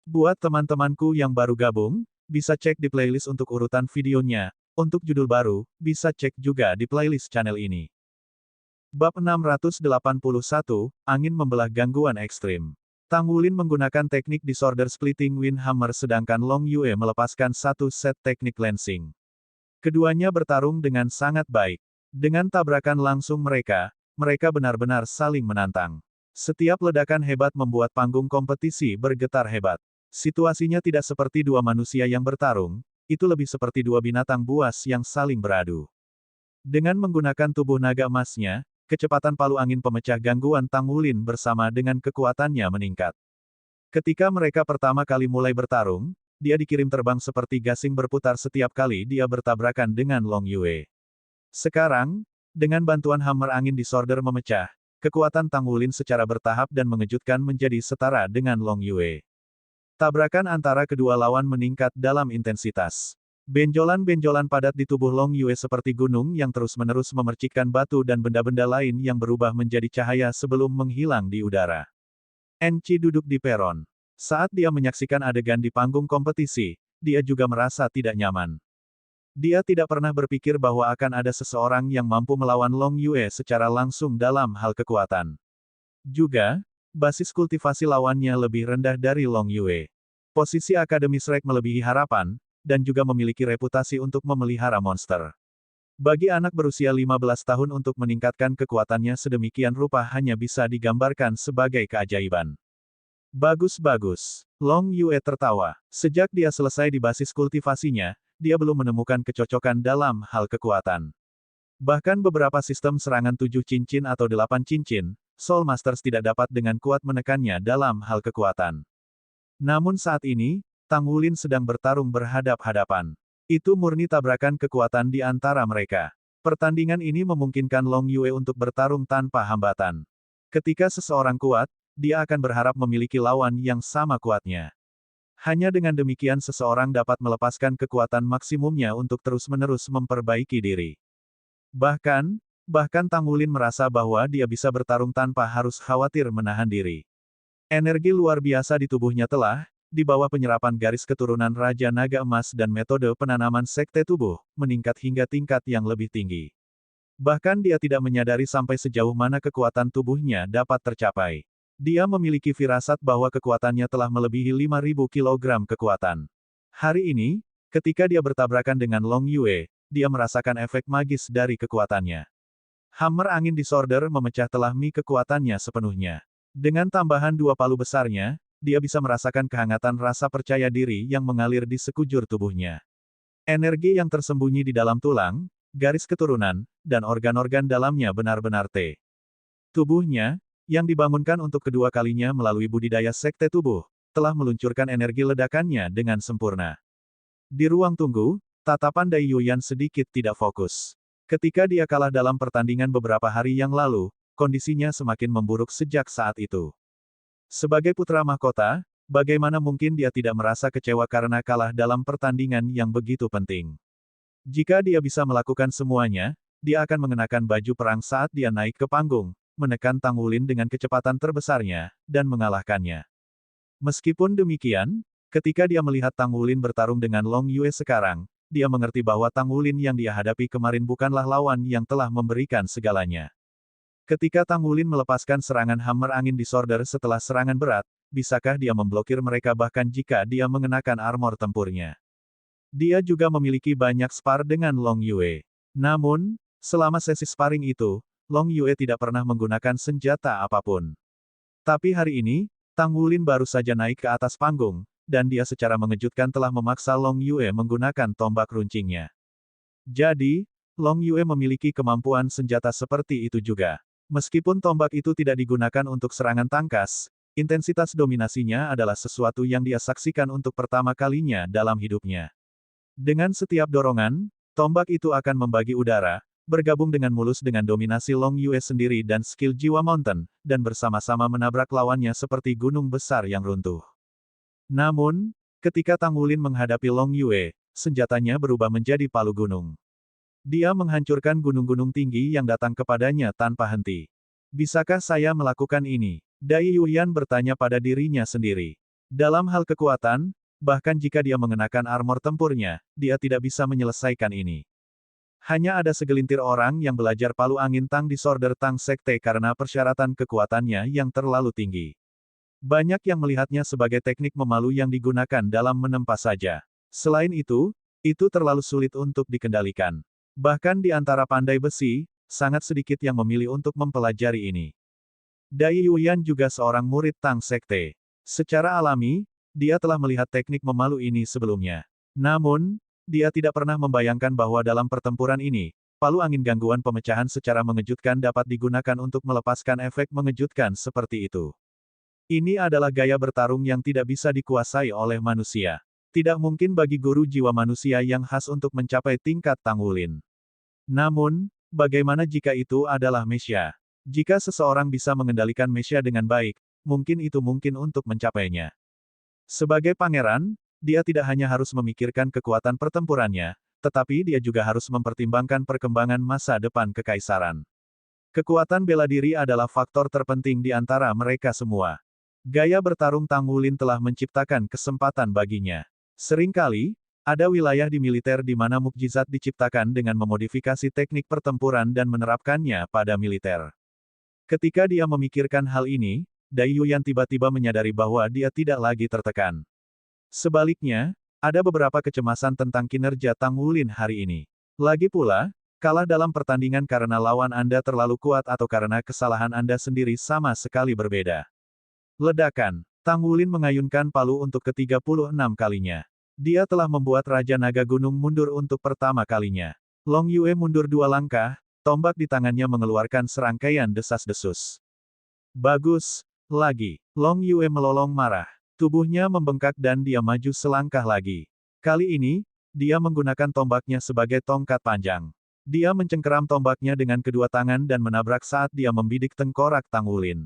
Buat teman-temanku yang baru gabung, bisa cek di playlist untuk urutan videonya. Untuk judul baru, bisa cek juga di playlist channel ini. Bab 681, Angin Membelah Gangguan Ekstrim. Tang Wulin menggunakan teknik Disorder Splitting Wind Hammer sedangkan Long Yue melepaskan satu set teknik Lancing. Keduanya bertarung dengan sangat baik. Dengan tabrakan langsung mereka benar-benar saling menantang. Setiap ledakan hebat membuat panggung kompetisi bergetar hebat. Situasinya tidak seperti dua manusia yang bertarung, itu lebih seperti dua binatang buas yang saling beradu. Dengan menggunakan tubuh naga emasnya, kecepatan palu angin pemecah gangguan Tang Wulin bersama dengan kekuatannya meningkat. Ketika mereka pertama kali mulai bertarung, dia dikirim terbang seperti gasing berputar setiap kali dia bertabrakan dengan Long Yue. Sekarang, dengan bantuan hammer angin disorder memecah, kekuatan Tang Wulin secara bertahap dan mengejutkan menjadi setara dengan Long Yue. Tabrakan antara kedua lawan meningkat dalam intensitas. Benjolan-benjolan padat di tubuh Long Yue seperti gunung yang terus-menerus memercikkan batu dan benda-benda lain yang berubah menjadi cahaya sebelum menghilang di udara. Enci duduk di peron. Saat dia menyaksikan adegan di panggung kompetisi, dia juga merasa tidak nyaman. Dia tidak pernah berpikir bahwa akan ada seseorang yang mampu melawan Long Yue secara langsung dalam hal kekuatan. Juga, basis kultivasi lawannya lebih rendah dari Long Yue. Posisi Akademi Shrek melebihi harapan, dan juga memiliki reputasi untuk memelihara monster. Bagi anak berusia 15 tahun untuk meningkatkan kekuatannya sedemikian rupa hanya bisa digambarkan sebagai keajaiban. Bagus-bagus. Long Yue tertawa. Sejak dia selesai di basis kultivasinya, dia belum menemukan kecocokan dalam hal kekuatan. Bahkan beberapa sistem serangan 7 cincin atau 8 cincin, Soul Masters tidak dapat dengan kuat menekannya dalam hal kekuatan. Namun saat ini, Tang Wulin sedang bertarung berhadap-hadapan. Itu murni tabrakan kekuatan di antara mereka. Pertandingan ini memungkinkan Long Yue untuk bertarung tanpa hambatan. Ketika seseorang kuat, dia akan berharap memiliki lawan yang sama kuatnya. Hanya dengan demikian seseorang dapat melepaskan kekuatan maksimumnya untuk terus-menerus memperbaiki diri. Bahkan Tang Wulin merasa bahwa dia bisa bertarung tanpa harus khawatir menahan diri. Energi luar biasa di tubuhnya telah, di bawah penyerapan garis keturunan Raja Naga Emas dan metode penanaman sekte tubuh, meningkat hingga tingkat yang lebih tinggi. Bahkan dia tidak menyadari sampai sejauh mana kekuatan tubuhnya dapat tercapai. Dia memiliki firasat bahwa kekuatannya telah melebihi 5.000 kg kekuatan. Hari ini, ketika dia bertabrakan dengan Long Yue, dia merasakan efek magis dari kekuatannya. Hammer angin disorder memecah telah kekuatannya sepenuhnya. Dengan tambahan dua palu besarnya, dia bisa merasakan kehangatan rasa percaya diri yang mengalir di sekujur tubuhnya. Energi yang tersembunyi di dalam tulang, garis keturunan, dan organ-organ dalamnya benar-benar tubuhnya, yang dibangunkan untuk kedua kalinya melalui budidaya sekte tubuh, telah meluncurkan energi ledakannya dengan sempurna. Di ruang tunggu, tatapan Dai Yuyan sedikit tidak fokus. Ketika dia kalah dalam pertandingan beberapa hari yang lalu, kondisinya semakin memburuk sejak saat itu. Sebagai putra mahkota, bagaimana mungkin dia tidak merasa kecewa karena kalah dalam pertandingan yang begitu penting? Jika dia bisa melakukan semuanya, dia akan mengenakan baju perang saat dia naik ke panggung, menekan Tang Wulin dengan kecepatan terbesarnya, dan mengalahkannya. Meskipun demikian, ketika dia melihat Tang Wulin bertarung dengan Long Yue sekarang, dia mengerti bahwa Tang Wulin yang dia hadapi kemarin bukanlah lawan yang telah memberikan segalanya. Ketika Tang Wulin melepaskan serangan hammer angin disorder setelah serangan berat, bisakah dia memblokir mereka bahkan jika dia mengenakan armor tempurnya? Dia juga memiliki banyak spar dengan Long Yue. Namun, selama sesi sparring itu, Long Yue tidak pernah menggunakan senjata apapun. Tapi hari ini, Tang Wulin baru saja naik ke atas panggung, dan dia secara mengejutkan telah memaksa Long Yue menggunakan tombak runcingnya. Jadi, Long Yue memiliki kemampuan senjata seperti itu juga. Meskipun tombak itu tidak digunakan untuk serangan tangkas, intensitas dominasinya adalah sesuatu yang dia saksikan untuk pertama kalinya dalam hidupnya. Dengan setiap dorongan, tombak itu akan membagi udara, bergabung dengan mulus dengan dominasi Long Yue sendiri dan skill jiwa mountain, dan bersama-sama menabrak lawannya seperti gunung besar yang runtuh. Namun, ketika Tang Wulin menghadapi Long Yue, senjatanya berubah menjadi palu gunung. Dia menghancurkan gunung-gunung tinggi yang datang kepadanya tanpa henti. Bisakah saya melakukan ini? Dai Yuyan bertanya pada dirinya sendiri. Dalam hal kekuatan, bahkan jika dia mengenakan armor tempurnya, dia tidak bisa menyelesaikan ini. Hanya ada segelintir orang yang belajar palu angin Tang Disorder Tang Sekte karena persyaratan kekuatannya yang terlalu tinggi. Banyak yang melihatnya sebagai teknik memalu yang digunakan dalam menempa saja. Selain itu terlalu sulit untuk dikendalikan. Bahkan di antara pandai besi, sangat sedikit yang memilih untuk mempelajari ini. Dai Yuyan juga seorang murid Tang Sekte. Secara alami, dia telah melihat teknik memalu ini sebelumnya. Namun, dia tidak pernah membayangkan bahwa dalam pertempuran ini, palu angin gangguan pemecahan secara mengejutkan dapat digunakan untuk melepaskan efek mengejutkan seperti itu. Ini adalah gaya bertarung yang tidak bisa dikuasai oleh manusia. Tidak mungkin bagi guru jiwa manusia yang khas untuk mencapai tingkat Tang Wulin. Namun, bagaimana jika itu adalah Mesya? Jika seseorang bisa mengendalikan Mesya dengan baik, mungkin itu mungkin untuk mencapainya. Sebagai pangeran, dia tidak hanya harus memikirkan kekuatan pertempurannya, tetapi dia juga harus mempertimbangkan perkembangan masa depan kekaisaran. Kekuatan bela diri adalah faktor terpenting di antara mereka semua. Gaya bertarung Tang Wulin telah menciptakan kesempatan baginya. Seringkali, ada wilayah di militer di mana mukjizat diciptakan dengan memodifikasi teknik pertempuran dan menerapkannya pada militer. Ketika dia memikirkan hal ini, Dai Yuyan tiba-tiba menyadari bahwa dia tidak lagi tertekan. Sebaliknya, ada beberapa kecemasan tentang kinerja Tang Wulin hari ini. Lagi pula, kalah dalam pertandingan karena lawan Anda terlalu kuat atau karena kesalahan Anda sendiri sama sekali berbeda. Ledakan. Tang Wulin mengayunkan palu untuk ke-36 kalinya. Dia telah membuat Raja Naga Gunung mundur untuk pertama kalinya. Long Yue mundur 2 langkah, tombak di tangannya mengeluarkan serangkaian desas-desus. Bagus. Lagi. Long Yue melolong marah. Tubuhnya membengkak dan dia maju selangkah lagi. Kali ini, dia menggunakan tombaknya sebagai tongkat panjang. Dia mencengkeram tombaknya dengan kedua tangan dan menabrak saat dia membidik tengkorak Tang Wulin.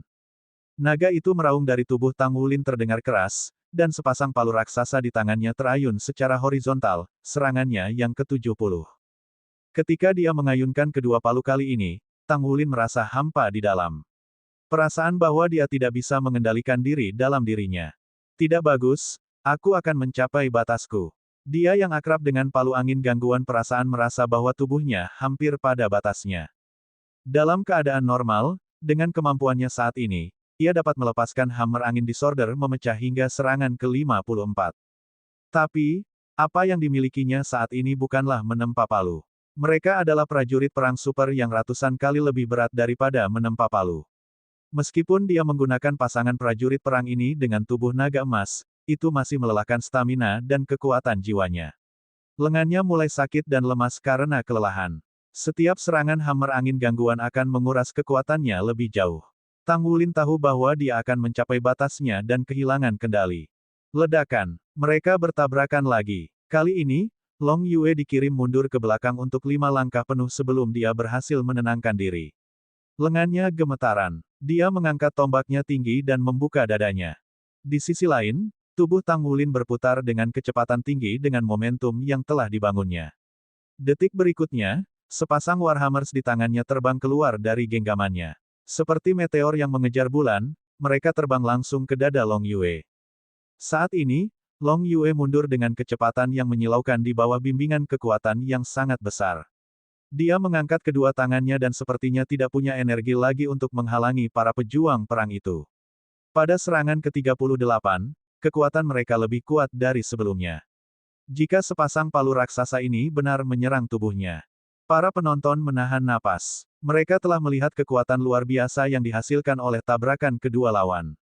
Naga itu meraung dari tubuh Tang Wulin terdengar keras, dan sepasang palu raksasa di tangannya terayun secara horizontal, serangannya yang ke-70. Ketika dia mengayunkan kedua palu kali ini, Tang Wulin merasa hampa di dalam. Perasaan bahwa dia tidak bisa mengendalikan diri dalam dirinya. Tidak bagus, aku akan mencapai batasku. Dia yang akrab dengan palu angin gangguan perasaan merasa bahwa tubuhnya hampir pada batasnya. Dalam keadaan normal, dengan kemampuannya saat ini, ia dapat melepaskan hammer angin disorder memecah hingga serangan ke-54. Tapi, apa yang dimilikinya saat ini bukanlah menempa palu. Mereka adalah prajurit perang super yang ratusan kali lebih berat daripada menempa palu. Meskipun dia menggunakan pasangan prajurit perang ini dengan tubuh naga emas, itu masih melelahkan stamina dan kekuatan jiwanya. Lengannya mulai sakit dan lemas karena kelelahan. Setiap serangan hammer angin gangguan akan menguras kekuatannya lebih jauh. Tang Wulin tahu bahwa dia akan mencapai batasnya dan kehilangan kendali. Ledakan. Mereka bertabrakan lagi. Kali ini, Long Yue dikirim mundur ke belakang untuk 5 langkah penuh sebelum dia berhasil menenangkan diri. Lengannya gemetaran. Dia mengangkat tombaknya tinggi dan membuka dadanya. Di sisi lain, tubuh Tang Wulin berputar dengan kecepatan tinggi dengan momentum yang telah dibangunnya. Detik berikutnya, sepasang Warhammers di tangannya terbang keluar dari genggamannya. Seperti meteor yang mengejar bulan, mereka terbang langsung ke dada Long Yue. Saat ini, Long Yue mundur dengan kecepatan yang menyilaukan di bawah bimbingan kekuatan yang sangat besar. Dia mengangkat kedua tangannya dan sepertinya tidak punya energi lagi untuk menghalangi para pejuang perang itu. Pada serangan ke-38, kekuatan mereka lebih kuat dari sebelumnya. Jika sepasang palu raksasa ini benar menyerang tubuhnya, para penonton menahan napas. Mereka telah melihat kekuatan luar biasa yang dihasilkan oleh tabrakan kedua lawan.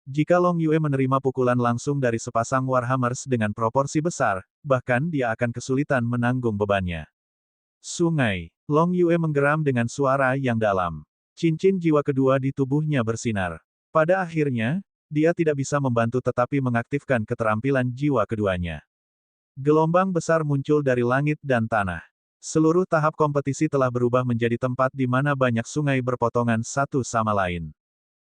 Jika Long Yue menerima pukulan langsung dari sepasang Warhammers dengan proporsi besar, bahkan dia akan kesulitan menanggung bebannya. Sungai. Long Yue menggeram dengan suara yang dalam. Cincin jiwa kedua di tubuhnya bersinar. Pada akhirnya, dia tidak bisa membantu tetapi mengaktifkan keterampilan jiwa keduanya. Gelombang besar muncul dari langit dan tanah. Seluruh tahap kompetisi telah berubah menjadi tempat di mana banyak sungai berpotongan satu sama lain.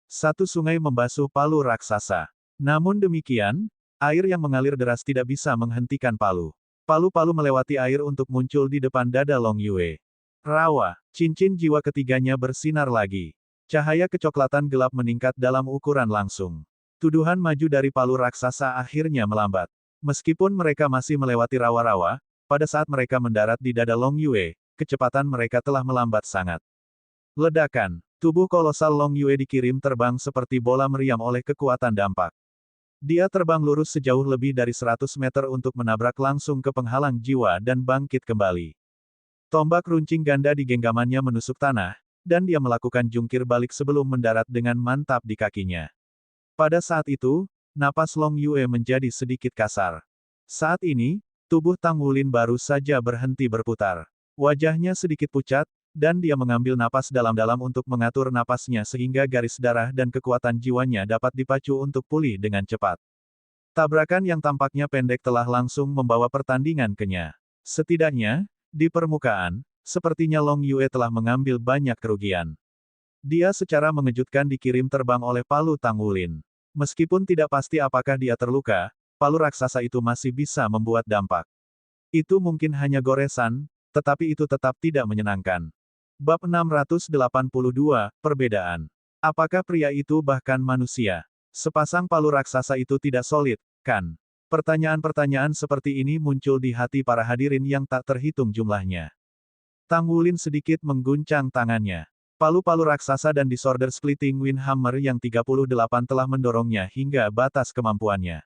Satu sungai membasuh palu raksasa. Namun demikian, air yang mengalir deras tidak bisa menghentikan palu. Palu-palu melewati air untuk muncul di depan dada Long Yue. Rawa, cincin jiwa ketiganya bersinar lagi. Cahaya kecoklatan gelap meningkat dalam ukuran langsung. Tuduhan maju dari palu raksasa akhirnya melambat. Meskipun mereka masih melewati rawa-rawa, pada saat mereka mendarat di dada Long Yue, kecepatan mereka telah melambat sangat. Ledakan. Tubuh kolosal Long Yue dikirim terbang seperti bola meriam oleh kekuatan dampak. Dia terbang lurus sejauh lebih dari 100 meter untuk menabrak langsung ke penghalang jiwa dan bangkit kembali. Tombak runcing ganda di genggamannya menusuk tanah, dan dia melakukan jungkir balik sebelum mendarat dengan mantap di kakinya. Pada saat itu, napas Long Yue menjadi sedikit kasar. Saat ini, tubuh Tang Wulin baru saja berhenti berputar. Wajahnya sedikit pucat, dan dia mengambil napas dalam-dalam untuk mengatur napasnya sehingga garis darah dan kekuatan jiwanya dapat dipacu untuk pulih dengan cepat. Tabrakan yang tampaknya pendek telah langsung membawa pertandingan kenyang. Setidaknya, di permukaan, sepertinya Long Yue telah mengambil banyak kerugian. Dia secara mengejutkan dikirim terbang oleh palu Tang Wulin. Meskipun tidak pasti apakah dia terluka, palu raksasa itu masih bisa membuat dampak. Itu mungkin hanya goresan, tetapi itu tetap tidak menyenangkan. Bab 682, Perbedaan. Apakah pria itu bahkan manusia? Sepasang palu raksasa itu tidak solid, kan? Pertanyaan-pertanyaan seperti ini muncul di hati para hadirin yang tak terhitung jumlahnya. Tang Wulin sedikit mengguncang tangannya. Palu-palu raksasa dan Disorder Splitting Wind Hammer yang 38 telah mendorongnya hingga batas kemampuannya.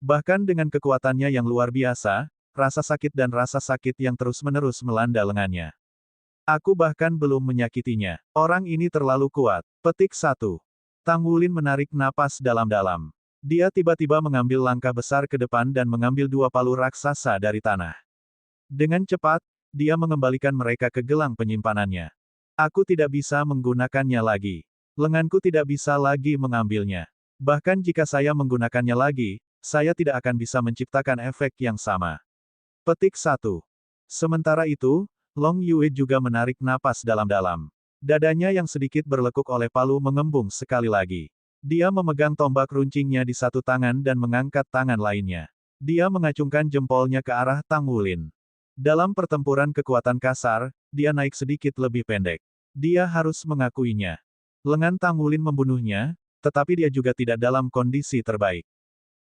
Bahkan dengan kekuatannya yang luar biasa, rasa sakit dan rasa sakit yang terus-menerus melanda lengannya. Aku bahkan belum menyakitinya. Orang ini terlalu kuat. Petik 1. Tang Wulin menarik napas dalam-dalam. Dia tiba-tiba mengambil langkah besar ke depan dan mengambil dua palu raksasa dari tanah. Dengan cepat, dia mengembalikan mereka ke gelang penyimpanannya. Aku tidak bisa menggunakannya lagi. Lenganku tidak bisa lagi mengambilnya. Bahkan jika saya menggunakannya lagi, saya tidak akan bisa menciptakan efek yang sama. Petik 1. Sementara itu, Long Yue juga menarik napas dalam-dalam. Dadanya yang sedikit berlekuk oleh palu mengembung sekali lagi. Dia memegang tombak runcingnya di satu tangan dan mengangkat tangan lainnya. Dia mengacungkan jempolnya ke arah Tang Wulin. Dalam pertempuran kekuatan kasar, dia naik sedikit lebih pendek. Dia harus mengakuinya. Lengan Tang Wulin membunuhnya, tetapi dia juga tidak dalam kondisi terbaik.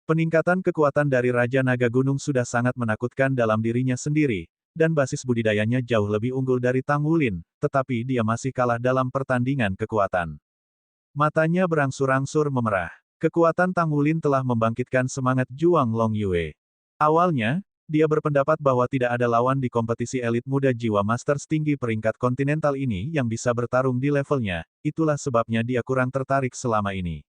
Peningkatan kekuatan dari Raja Naga Gunung sudah sangat menakutkan dalam dirinya sendiri, dan basis budidayanya jauh lebih unggul dari Tang Wulin, tetapi dia masih kalah dalam pertandingan kekuatan. Matanya berangsur-angsur memerah. Kekuatan Tang Wulin telah membangkitkan semangat juang Long Yue. Awalnya, dia berpendapat bahwa tidak ada lawan di kompetisi elit muda jiwa master setinggi peringkat kontinental ini yang bisa bertarung di levelnya, itulah sebabnya dia kurang tertarik selama ini.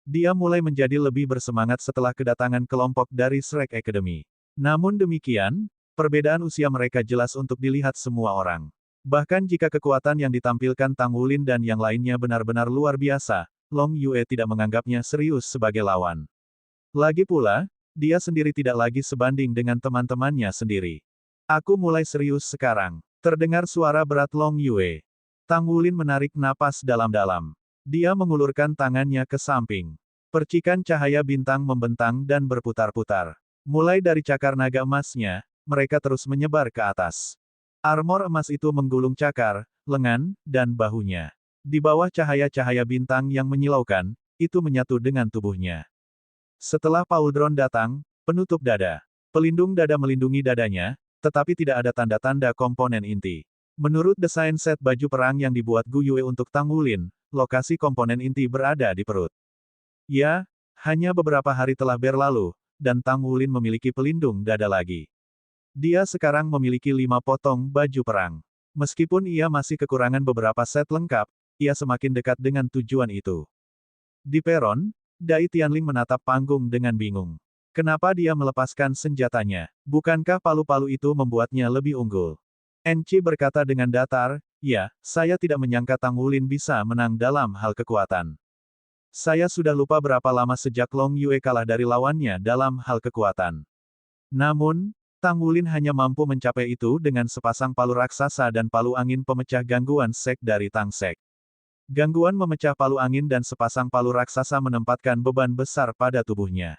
Dia mulai menjadi lebih bersemangat setelah kedatangan kelompok dari Shrek Academy. Namun demikian, perbedaan usia mereka jelas untuk dilihat semua orang. Bahkan jika kekuatan yang ditampilkan Tang Wulin dan yang lainnya benar-benar luar biasa, Long Yue tidak menganggapnya serius sebagai lawan. Lagi pula, dia sendiri tidak lagi sebanding dengan teman-temannya sendiri. Aku mulai serius sekarang. Terdengar suara berat Long Yue. Tang Wulin menarik napas dalam-dalam. Dia mengulurkan tangannya ke samping. Percikan cahaya bintang membentang dan berputar-putar. Mulai dari cakar naga emasnya, mereka terus menyebar ke atas. Armor emas itu menggulung cakar, lengan, dan bahunya. Di bawah cahaya-cahaya bintang yang menyilaukan, itu menyatu dengan tubuhnya. Setelah Pauldron datang, penutup dada. Pelindung dada melindungi dadanya, tetapi tidak ada tanda-tanda komponen inti. Menurut desain set baju perang yang dibuat Gu Yue untuk Tang Wulin, lokasi komponen inti berada di perut. Ya, hanya beberapa hari telah berlalu, dan Tang Wulin memiliki pelindung dada lagi. Dia sekarang memiliki 5 potong baju perang. Meskipun ia masih kekurangan beberapa set lengkap, ia semakin dekat dengan tujuan itu. Di peron, Dai Tianling menatap panggung dengan bingung. Kenapa dia melepaskan senjatanya? Bukankah palu-palu itu membuatnya lebih unggul? Enci berkata dengan datar, ya, saya tidak menyangka Tang Wulin bisa menang dalam hal kekuatan. Saya sudah lupa berapa lama sejak Long Yue kalah dari lawannya dalam hal kekuatan. Namun, Tang Wulin hanya mampu mencapai itu dengan sepasang palu raksasa dan palu angin pemecah gangguan sek dari Tang Sek. Gangguan memecah palu angin dan sepasang palu raksasa menempatkan beban besar pada tubuhnya.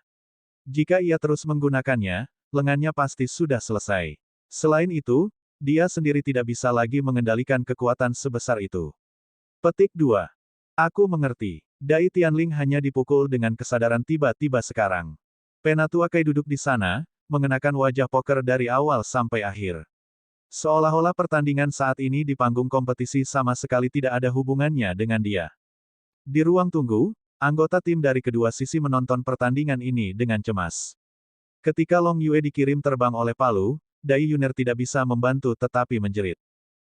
Jika ia terus menggunakannya, lengannya pasti sudah selesai. Selain itu, dia sendiri tidak bisa lagi mengendalikan kekuatan sebesar itu. Petik 2. Aku mengerti. Dai Tianling hanya dipukul dengan kesadaran tiba-tiba sekarang. Penatua Kai duduk di sana, mengenakan wajah poker dari awal sampai akhir. Seolah-olah pertandingan saat ini di panggung kompetisi sama sekali tidak ada hubungannya dengan dia. Di ruang tunggu, anggota tim dari kedua sisi menonton pertandingan ini dengan cemas. Ketika Long Yue dikirim terbang oleh Palu, Dai Yuner tidak bisa membantu tetapi menjerit.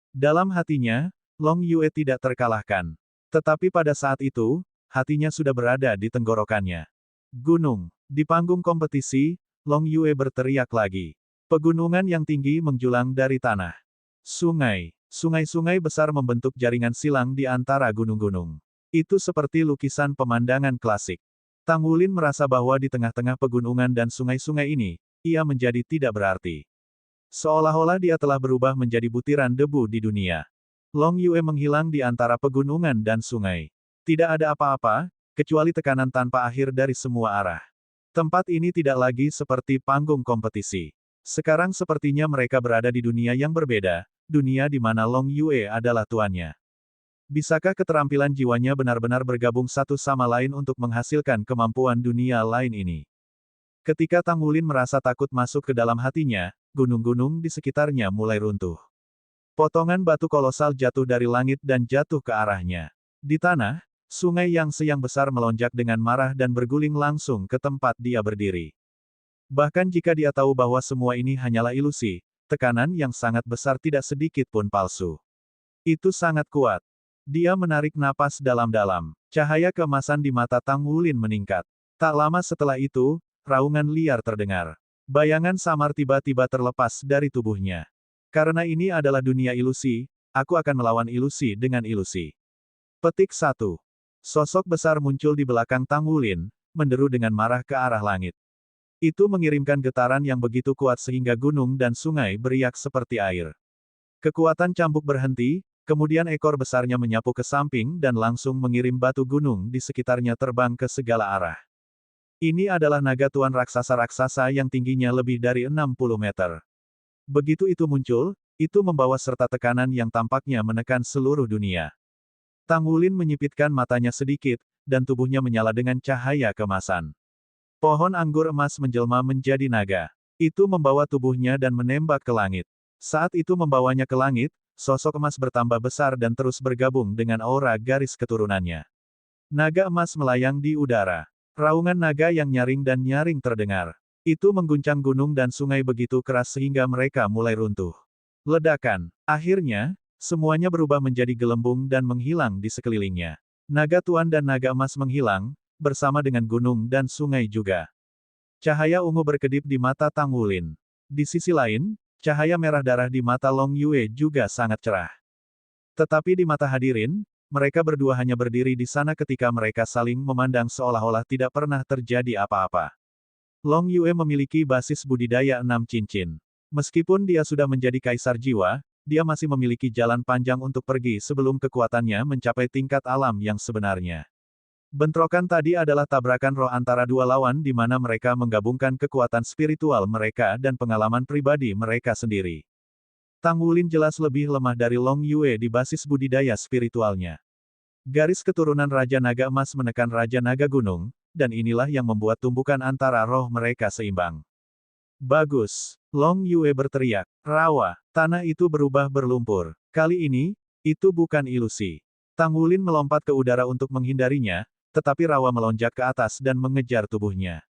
Dalam hatinya, Long Yue tidak terkalahkan. Tetapi pada saat itu, hatinya sudah berada di tenggorokannya. Gunung. Di panggung kompetisi, Long Yue berteriak lagi. Pegunungan yang tinggi menjulang dari tanah. Sungai. Sungai-sungai besar membentuk jaringan silang di antara gunung-gunung. Itu seperti lukisan pemandangan klasik. Tang Wulin merasa bahwa di tengah-tengah pegunungan dan sungai-sungai ini, ia menjadi tidak berarti. Seolah-olah dia telah berubah menjadi butiran debu di dunia. Long Yue menghilang di antara pegunungan dan sungai. Tidak ada apa-apa, kecuali tekanan tanpa akhir dari semua arah. Tempat ini tidak lagi seperti panggung kompetisi. Sekarang sepertinya mereka berada di dunia yang berbeda, dunia di mana Long Yue adalah tuannya. Bisakah keterampilan jiwanya benar-benar bergabung satu sama lain untuk menghasilkan kemampuan dunia lain ini? Ketika Tang Wulin merasa takut masuk ke dalam hatinya, gunung-gunung di sekitarnya mulai runtuh. Potongan batu kolosal jatuh dari langit dan jatuh ke arahnya. Di tanah, sungai yang seyang besar melonjak dengan marah dan berguling langsung ke tempat dia berdiri. Bahkan jika dia tahu bahwa semua ini hanyalah ilusi, tekanan yang sangat besar tidak sedikit pun palsu. Itu sangat kuat. Dia menarik napas dalam-dalam. Cahaya keemasan di mata Tang Wulin meningkat. Tak lama setelah itu, raungan liar terdengar. Bayangan samar tiba-tiba terlepas dari tubuhnya. Karena ini adalah dunia ilusi, aku akan melawan ilusi dengan ilusi. Petik 1. Sosok besar muncul di belakang Tang Wulin, menderu dengan marah ke arah langit. Itu mengirimkan getaran yang begitu kuat sehingga gunung dan sungai beriak seperti air. Kekuatan cambuk berhenti, kemudian ekor besarnya menyapu ke samping dan langsung mengirim batu gunung di sekitarnya terbang ke segala arah. Ini adalah naga tuan raksasa-raksasa yang tingginya lebih dari 60 meter. Begitu itu muncul, itu membawa serta tekanan yang tampaknya menekan seluruh dunia. Tang Wulin menyipitkan matanya sedikit, dan tubuhnya menyala dengan cahaya kemasan. Pohon anggur emas menjelma menjadi naga. Itu membawa tubuhnya dan menembak ke langit. Saat itu membawanya ke langit, sosok emas bertambah besar dan terus bergabung dengan aura garis keturunannya. Naga emas melayang di udara. Raungan naga yang nyaring dan nyaring terdengar. Itu mengguncang gunung dan sungai begitu keras sehingga mereka mulai runtuh. Ledakan. Akhirnya, semuanya berubah menjadi gelembung dan menghilang di sekelilingnya. Naga tuan dan naga emas menghilang, bersama dengan gunung dan sungai juga. Cahaya ungu berkedip di mata Tang Wulin. Di sisi lain, cahaya merah darah di mata Long Yue juga sangat cerah. Tetapi di mata hadirin, mereka berdua hanya berdiri di sana ketika mereka saling memandang seolah-olah tidak pernah terjadi apa-apa. Long Yue memiliki basis budidaya 6 cincin. Meskipun dia sudah menjadi kaisar jiwa, dia masih memiliki jalan panjang untuk pergi sebelum kekuatannya mencapai tingkat alam yang sebenarnya. Bentrokan tadi adalah tabrakan roh antara dua lawan di mana mereka menggabungkan kekuatan spiritual mereka dan pengalaman pribadi mereka sendiri. Tang Wulin jelas lebih lemah dari Long Yue di basis budidaya spiritualnya. Garis keturunan Raja Naga Emas menekan Raja Naga Gunung, dan inilah yang membuat tumbukan antara roh mereka seimbang. Bagus! Long Yue berteriak. Rawa, tanah itu berubah berlumpur. Kali ini, itu bukan ilusi. Tang Wulin melompat ke udara untuk menghindarinya, tetapi rawa melonjak ke atas dan mengejar tubuhnya.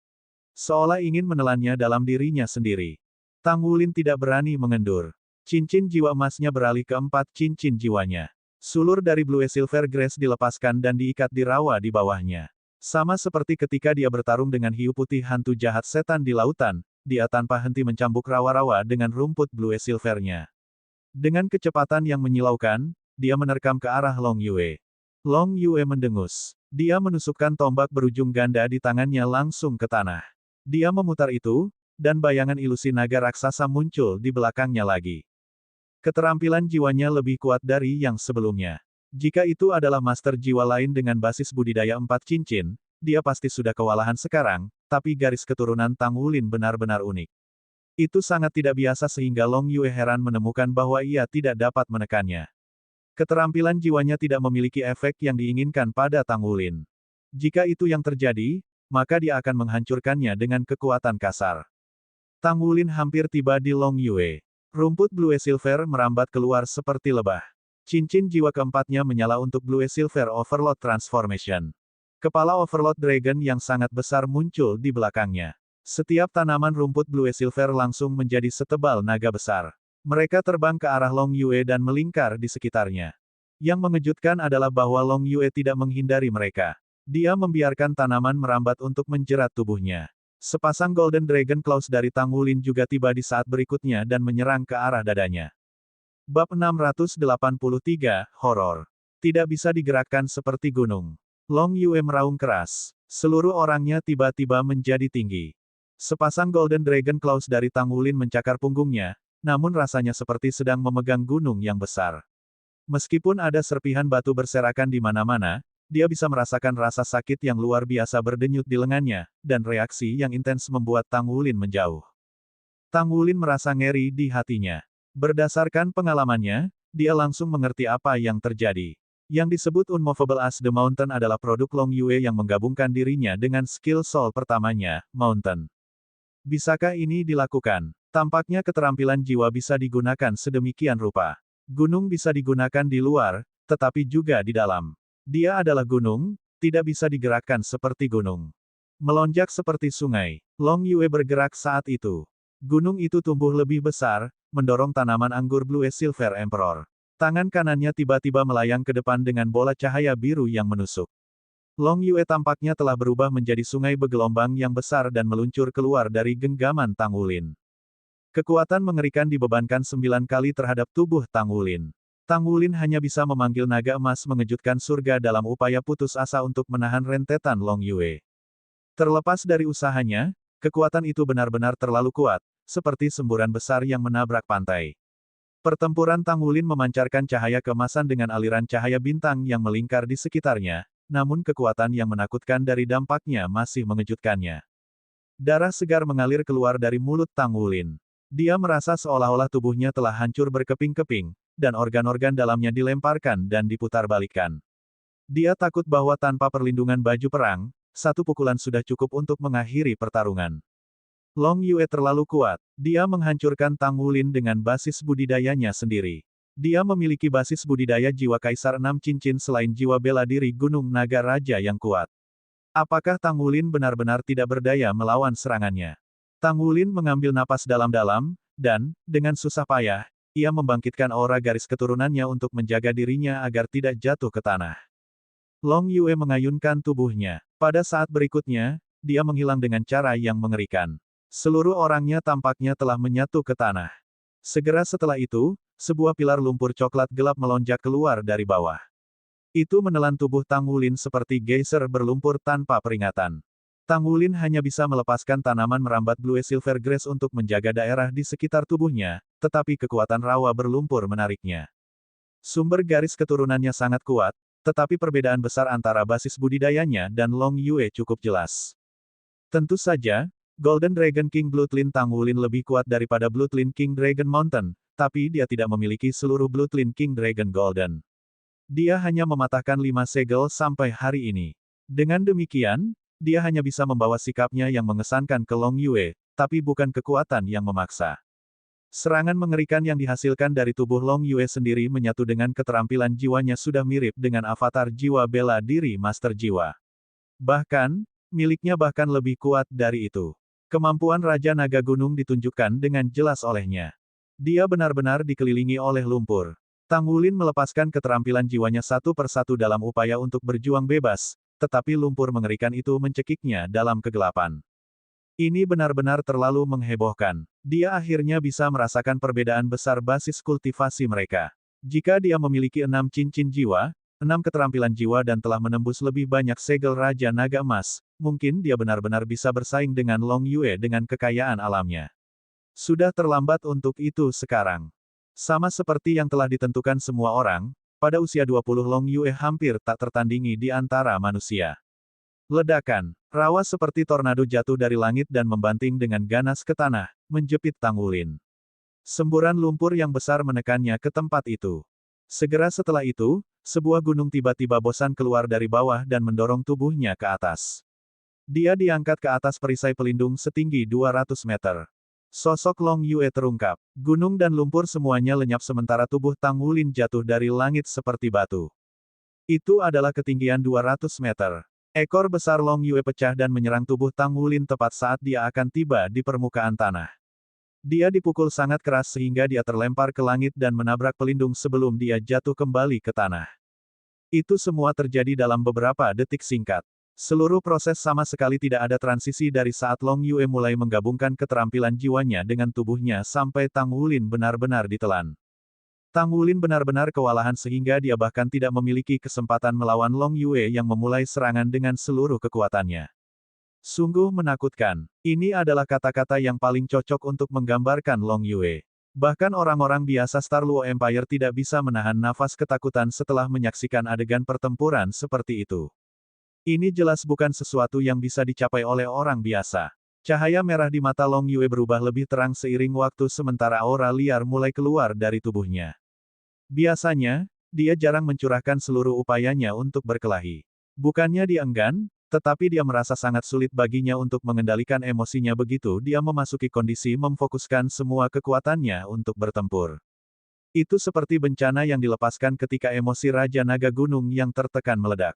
Seolah ingin menelannya dalam dirinya sendiri. Tang Wulin tidak berani mengendur. Cincin jiwa emasnya beralih ke 4 cincin jiwanya. Sulur dari Blue Silver Grace dilepaskan dan diikat di rawa di bawahnya. Sama seperti ketika dia bertarung dengan hiu putih hantu jahat setan di lautan, dia tanpa henti mencambuk rawa-rawa dengan rumput Blue Silvernya. Dengan kecepatan yang menyilaukan, dia menerkam ke arah Long Yue. Long Yue mendengus. Dia menusukkan tombak berujung ganda di tangannya langsung ke tanah. Dia memutar itu, dan bayangan ilusi naga raksasa muncul di belakangnya lagi. Keterampilan jiwanya lebih kuat dari yang sebelumnya. Jika itu adalah master jiwa lain dengan basis budidaya 4 cincin, dia pasti sudah kewalahan sekarang, tapi garis keturunan Tang Wulin benar-benar unik. Itu sangat tidak biasa sehingga Long Yue heran menemukan bahwa ia tidak dapat menekannya. Keterampilan jiwanya tidak memiliki efek yang diinginkan pada Tang Wulin. Jika itu yang terjadi, maka dia akan menghancurkannya dengan kekuatan kasar. Tang Wulin hampir tiba di Long Yue. Rumput Blue Silver merambat keluar seperti lebah. Cincin jiwa keempatnya menyala untuk Blue Silver Overload Transformation. Kepala Overload Dragon yang sangat besar muncul di belakangnya. Setiap tanaman rumput Blue Silver langsung menjadi setebal naga besar. Mereka terbang ke arah Long Yue dan melingkar di sekitarnya. Yang mengejutkan adalah bahwa Long Yue tidak menghindari mereka. Dia membiarkan tanaman merambat untuk menjerat tubuhnya. Sepasang Golden Dragon Claws dari Tang Wulin juga tiba di saat berikutnya dan menyerang ke arah dadanya. Bab 683, Horor. Tidak bisa digerakkan seperti gunung. Long Yue meraung keras. Seluruh orangnya tiba-tiba menjadi tinggi. Sepasang Golden Dragon Claws dari Tang Wulin mencakar punggungnya, namun rasanya seperti sedang memegang gunung yang besar. Meskipun ada serpihan batu berserakan di mana-mana, dia bisa merasakan rasa sakit yang luar biasa berdenyut di lengannya, dan reaksi yang intens membuat Tang Wulin menjauh. Tang Wulin merasa ngeri di hatinya. Berdasarkan pengalamannya, dia langsung mengerti apa yang terjadi. Yang disebut Unmovable as the Mountain adalah produk Long Yue yang menggabungkan dirinya dengan skill soul pertamanya, Mountain. Bisakah ini dilakukan? Tampaknya keterampilan jiwa bisa digunakan sedemikian rupa. Gunung bisa digunakan di luar, tetapi juga di dalam. Dia adalah gunung, tidak bisa digerakkan seperti gunung. Melonjak seperti sungai. Long Yue bergerak saat itu. Gunung itu tumbuh lebih besar, mendorong tanaman anggur Blue Silver Emperor. Tangan kanannya tiba-tiba melayang ke depan dengan bola cahaya biru yang menusuk. Long Yue tampaknya telah berubah menjadi sungai bergelombang yang besar dan meluncur keluar dari genggaman Tang Wulin. Kekuatan mengerikan dibebankan 9 kali terhadap tubuh Tang Wulin. Tang Wulin hanya bisa memanggil naga emas mengejutkan surga dalam upaya putus asa untuk menahan rentetan Long Yue. Terlepas dari usahanya, kekuatan itu benar-benar terlalu kuat, seperti semburan besar yang menabrak pantai. Pertempuran Tang Wulin memancarkan cahaya keemasan dengan aliran cahaya bintang yang melingkar di sekitarnya, namun kekuatan yang menakutkan dari dampaknya masih mengejutkannya. Darah segar mengalir keluar dari mulut Tang Wulin. Dia merasa seolah-olah tubuhnya telah hancur berkeping-keping, dan organ-organ dalamnya dilemparkan dan diputarbalikkan. Dia takut bahwa tanpa perlindungan baju perang, satu pukulan sudah cukup untuk mengakhiri pertarungan. Long Yue terlalu kuat. Dia menghancurkan Tang Wulin dengan basis budidayanya sendiri. Dia memiliki basis budidaya jiwa Kaisar 6 Cincin selain jiwa bela diri Gunung Naga Raja yang kuat. Apakah Tang Wulin benar-benar tidak berdaya melawan serangannya? Tang Wulin mengambil napas dalam-dalam, dan, dengan susah payah, ia membangkitkan aura garis keturunannya untuk menjaga dirinya agar tidak jatuh ke tanah. Long Yue mengayunkan tubuhnya. Pada saat berikutnya, dia menghilang dengan cara yang mengerikan. Seluruh orangnya tampaknya telah menyatu ke tanah. Segera setelah itu, sebuah pilar lumpur coklat gelap melonjak keluar dari bawah. Itu menelan tubuh Tang Wulin seperti geyser berlumpur tanpa peringatan. Tang Wulin hanya bisa melepaskan tanaman merambat Blue Silver Grass untuk menjaga daerah di sekitar tubuhnya, tetapi kekuatan rawa berlumpur menariknya. Sumber garis keturunannya sangat kuat, tetapi perbedaan besar antara basis budidayanya dan Long Yue cukup jelas. Tentu saja, Golden Dragon King Bloodline Tang Wulin lebih kuat daripada Bloodline King Dragon Mountain, tapi dia tidak memiliki seluruh Bloodline King Dragon Golden. Dia hanya mematahkan 5 segel sampai hari ini. Dengan demikian, dia hanya bisa membawa sikapnya yang mengesankan ke Long Yue, tapi bukan kekuatan yang memaksa. Serangan mengerikan yang dihasilkan dari tubuh Long Yue sendiri menyatu dengan keterampilan jiwanya sudah mirip dengan avatar jiwa bela diri Master Jiwa. Bahkan, miliknya bahkan lebih kuat dari itu. Kemampuan Raja Naga Gunung ditunjukkan dengan jelas olehnya. Dia benar-benar dikelilingi oleh lumpur. Tang Wulin melepaskan keterampilan jiwanya satu persatu dalam upaya untuk berjuang bebas, tetapi lumpur mengerikan itu mencekiknya dalam kegelapan. Ini benar-benar terlalu menghebohkan. Dia akhirnya bisa merasakan perbedaan besar basis kultivasi mereka. Jika dia memiliki 6 cincin jiwa, 6 keterampilan jiwa dan telah menembus lebih banyak segel Raja Naga Emas, mungkin dia benar-benar bisa bersaing dengan Long Yue dengan kekayaan alamnya. Sudah terlambat untuk itu sekarang. Sama seperti yang telah ditentukan semua orang, pada usia 20 Long Yue hampir tak tertandingi di antara manusia. Ledakan, rawa seperti tornado jatuh dari langit dan membanting dengan ganas ke tanah, menjepit Tang Wulin. Semburan lumpur yang besar menekannya ke tempat itu. Segera setelah itu, sebuah gunung tiba-tiba bosan keluar dari bawah dan mendorong tubuhnya ke atas. Dia diangkat ke atas perisai pelindung setinggi 200 meter. Sosok Long Yue terungkap. Gunung dan lumpur semuanya lenyap sementara tubuh Tang Wulin jatuh dari langit seperti batu. Itu adalah ketinggian 200 meter. Ekor besar Long Yue pecah dan menyerang tubuh Tang Wulin tepat saat dia akan tiba di permukaan tanah. Dia dipukul sangat keras sehingga dia terlempar ke langit dan menabrak pelindung sebelum dia jatuh kembali ke tanah. Itu semua terjadi dalam beberapa detik singkat. Seluruh proses sama sekali tidak ada transisi dari saat Long Yue mulai menggabungkan keterampilan jiwanya dengan tubuhnya sampai Tang Wulin benar-benar ditelan. Tang Wulin benar-benar kewalahan sehingga dia bahkan tidak memiliki kesempatan melawan Long Yue yang memulai serangan dengan seluruh kekuatannya. Sungguh menakutkan. Ini adalah kata-kata yang paling cocok untuk menggambarkan Long Yue. Bahkan orang-orang biasa Star Luo Empire tidak bisa menahan nafas ketakutan setelah menyaksikan adegan pertempuran seperti itu. Ini jelas bukan sesuatu yang bisa dicapai oleh orang biasa. Cahaya merah di mata Long Yue berubah lebih terang seiring waktu sementara aura liar mulai keluar dari tubuhnya. Biasanya, dia jarang mencurahkan seluruh upayanya untuk berkelahi. Bukannya dia enggan, tetapi dia merasa sangat sulit baginya untuk mengendalikan emosinya begitu dia memasuki kondisi memfokuskan semua kekuatannya untuk bertempur. Itu seperti bencana yang dilepaskan ketika emosi Raja Naga Gunung yang tertekan meledak.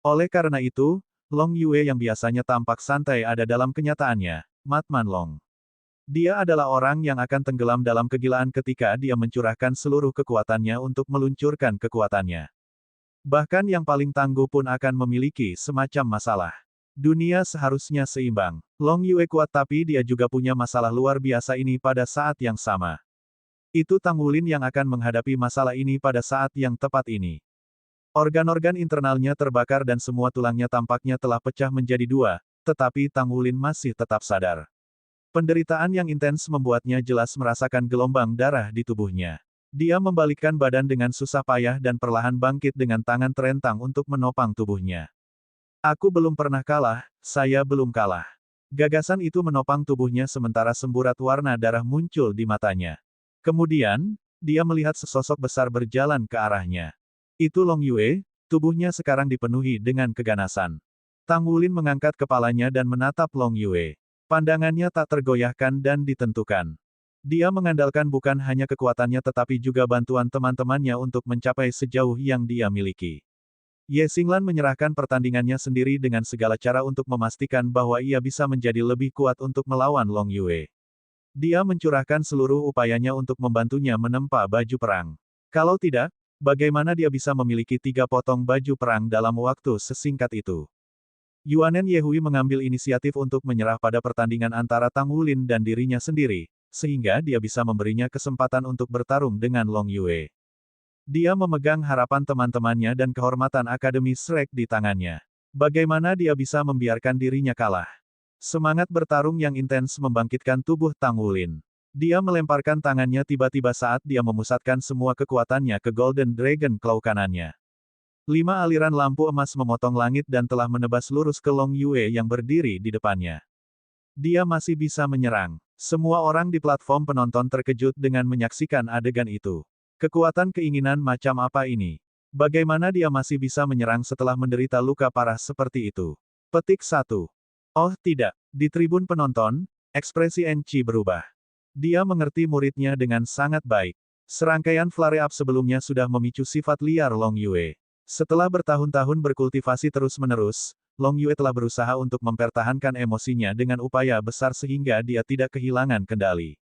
Oleh karena itu, Long Yue yang biasanya tampak santai ada dalam kenyataannya, Mat Man Long. Dia adalah orang yang akan tenggelam dalam kegilaan ketika dia mencurahkan seluruh kekuatannya untuk meluncurkan kekuatannya. Bahkan yang paling tangguh pun akan memiliki semacam masalah. Dunia seharusnya seimbang. Long Yue kuat tapi dia juga punya masalah luar biasa ini pada saat yang sama. Itu Tang Wulin yang akan menghadapi masalah ini pada saat yang tepat ini. Organ-organ internalnya terbakar dan semua tulangnya tampaknya telah pecah menjadi dua, tetapi Tang Wulin masih tetap sadar. Penderitaan yang intens membuatnya jelas merasakan gelombang darah di tubuhnya. Dia membalikkan badan dengan susah payah dan perlahan bangkit dengan tangan terentang untuk menopang tubuhnya. Aku belum pernah kalah, saya belum kalah. Gagasan itu menopang tubuhnya sementara semburat warna darah muncul di matanya. Kemudian, dia melihat sesosok besar berjalan ke arahnya. Itu Long Yue, tubuhnya sekarang dipenuhi dengan keganasan. Tang Wulin mengangkat kepalanya dan menatap Long Yue. Pandangannya tak tergoyahkan dan ditentukan. Dia mengandalkan bukan hanya kekuatannya tetapi juga bantuan teman-temannya untuk mencapai sejauh yang dia miliki. Ye Xinglan menyerahkan pertandingannya sendiri dengan segala cara untuk memastikan bahwa ia bisa menjadi lebih kuat untuk melawan Long Yue. Dia mencurahkan seluruh upayanya untuk membantunya menempa baju perang. Kalau tidak, bagaimana dia bisa memiliki 3 potong baju perang dalam waktu sesingkat itu? Yuanen Yehui mengambil inisiatif untuk menyerah pada pertandingan antara Tang Wulin dan dirinya sendiri, sehingga dia bisa memberinya kesempatan untuk bertarung dengan Long Yue. Dia memegang harapan teman-temannya dan kehormatan Akademi Shrek di tangannya. Bagaimana dia bisa membiarkan dirinya kalah? Semangat bertarung yang intens membangkitkan tubuh Tang Wulin. Dia melemparkan tangannya tiba-tiba saat dia memusatkan semua kekuatannya ke Golden Dragon Claw kanannya. 5 aliran lampu emas memotong langit dan telah menebas lurus ke Long Yue yang berdiri di depannya. Dia masih bisa menyerang. Semua orang di platform penonton terkejut dengan menyaksikan adegan itu. Kekuatan keinginan macam apa ini? Bagaimana dia masih bisa menyerang setelah menderita luka parah seperti itu? Petik 1. Oh tidak, di tribun penonton, ekspresi Enchi berubah. Dia mengerti muridnya dengan sangat baik. Serangkaian flare-up sebelumnya sudah memicu sifat liar Long Yue. Setelah bertahun-tahun berkultivasi terus-menerus, Long Yue telah berusaha untuk mempertahankan emosinya dengan upaya besar sehingga dia tidak kehilangan kendali.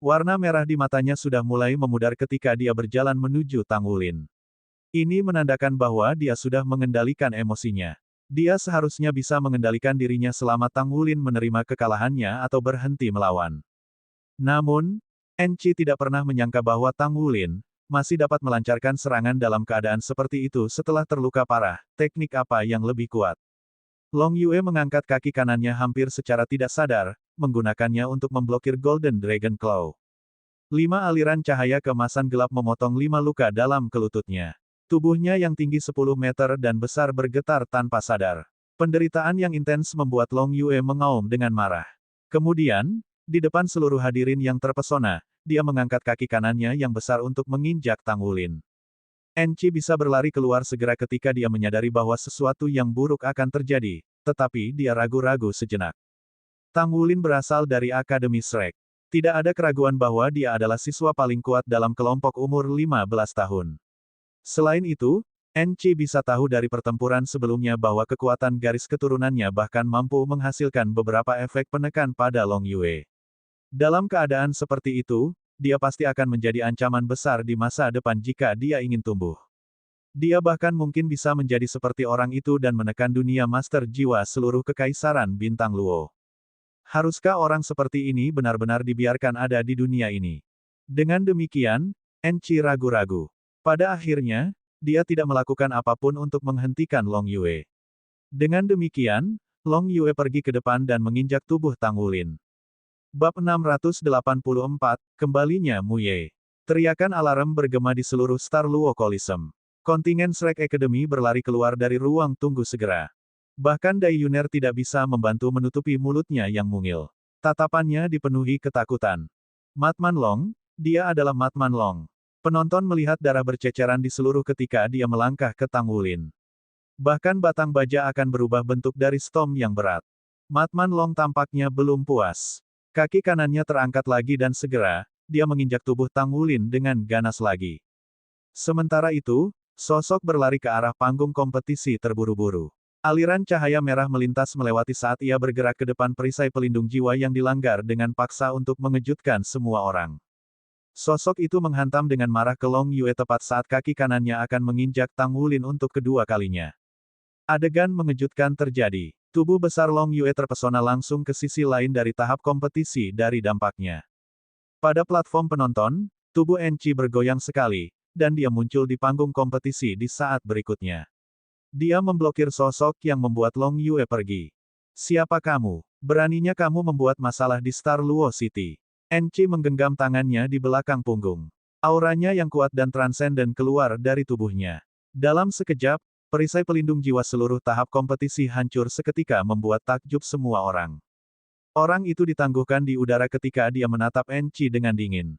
Warna merah di matanya sudah mulai memudar ketika dia berjalan menuju Tang Wulin. Ini menandakan bahwa dia sudah mengendalikan emosinya. Dia seharusnya bisa mengendalikan dirinya selama Tang Wulin menerima kekalahannya atau berhenti melawan. Namun, Enchi tidak pernah menyangka bahwa Tang Wulin masih dapat melancarkan serangan dalam keadaan seperti itu setelah terluka parah. Teknik apa yang lebih kuat? Long Yue mengangkat kaki kanannya hampir secara tidak sadar, menggunakannya untuk memblokir Golden Dragon Claw. 5 aliran cahaya keemasan gelap memotong 5 luka dalam kelututnya. Tubuhnya yang tinggi 10 meter dan besar bergetar tanpa sadar. Penderitaan yang intens membuat Long Yue mengaum dengan marah. Kemudian, di depan seluruh hadirin yang terpesona, dia mengangkat kaki kanannya yang besar untuk menginjak Tang Wulin. Enchi bisa berlari keluar segera ketika dia menyadari bahwa sesuatu yang buruk akan terjadi, tetapi dia ragu-ragu sejenak. Tang Wulin berasal dari Akademi Shrek. Tidak ada keraguan bahwa dia adalah siswa paling kuat dalam kelompok umur 15 tahun. Selain itu, Enchi bisa tahu dari pertempuran sebelumnya bahwa kekuatan garis keturunannya bahkan mampu menghasilkan beberapa efek penekan pada Long Yue. Dalam keadaan seperti itu, dia pasti akan menjadi ancaman besar di masa depan jika dia ingin tumbuh. Dia bahkan mungkin bisa menjadi seperti orang itu dan menekan dunia master jiwa seluruh kekaisaran bintang Luo. Haruskah orang seperti ini benar-benar dibiarkan ada di dunia ini? Dengan demikian, Enchi ragu-ragu. Pada akhirnya, dia tidak melakukan apapun untuk menghentikan Long Yue. Dengan demikian, Long Yue pergi ke depan dan menginjak tubuh Tang Wulin. Bab 684, Kembalinya Mu Ye. Teriakan alarm bergema di seluruh Star Luo Coliseum. Kontingen Shrek Academy berlari keluar dari ruang tunggu segera. Bahkan Dai Yuner tidak bisa membantu menutupi mulutnya yang mungil. Tatapannya dipenuhi ketakutan. Matman Long, dia adalah Matman Long. Penonton melihat darah berceceran di seluruh ketika dia melangkah ke Tang Wulin. Bahkan batang baja akan berubah bentuk dari storm yang berat. Matman Long tampaknya belum puas. Kaki kanannya terangkat lagi dan segera, dia menginjak tubuh Tang Wulin dengan ganas lagi. Sementara itu, sosok berlari ke arah panggung kompetisi terburu-buru. Aliran cahaya merah melintas melewati saat ia bergerak ke depan perisai pelindung jiwa yang dilanggar dengan paksa untuk mengejutkan semua orang. Sosok itu menghantam dengan marah ke Long Yue tepat saat kaki kanannya akan menginjak Tang Wulin untuk kedua kalinya. Adegan mengejutkan terjadi. Tubuh besar Long Yue terpesona langsung ke sisi lain dari tahap kompetisi dari dampaknya. Pada platform penonton, tubuh Enchi bergoyang sekali, dan dia muncul di panggung kompetisi di saat berikutnya. Dia memblokir sosok yang membuat Long Yue pergi. Siapa kamu? Beraninya kamu membuat masalah di Star Luo City. Enchi menggenggam tangannya di belakang punggung. Auranya yang kuat dan transenden keluar dari tubuhnya. Dalam sekejap, perisai pelindung jiwa seluruh tahap kompetisi hancur seketika membuat takjub semua orang. Orang itu ditangguhkan di udara ketika dia menatap Enchi dengan dingin.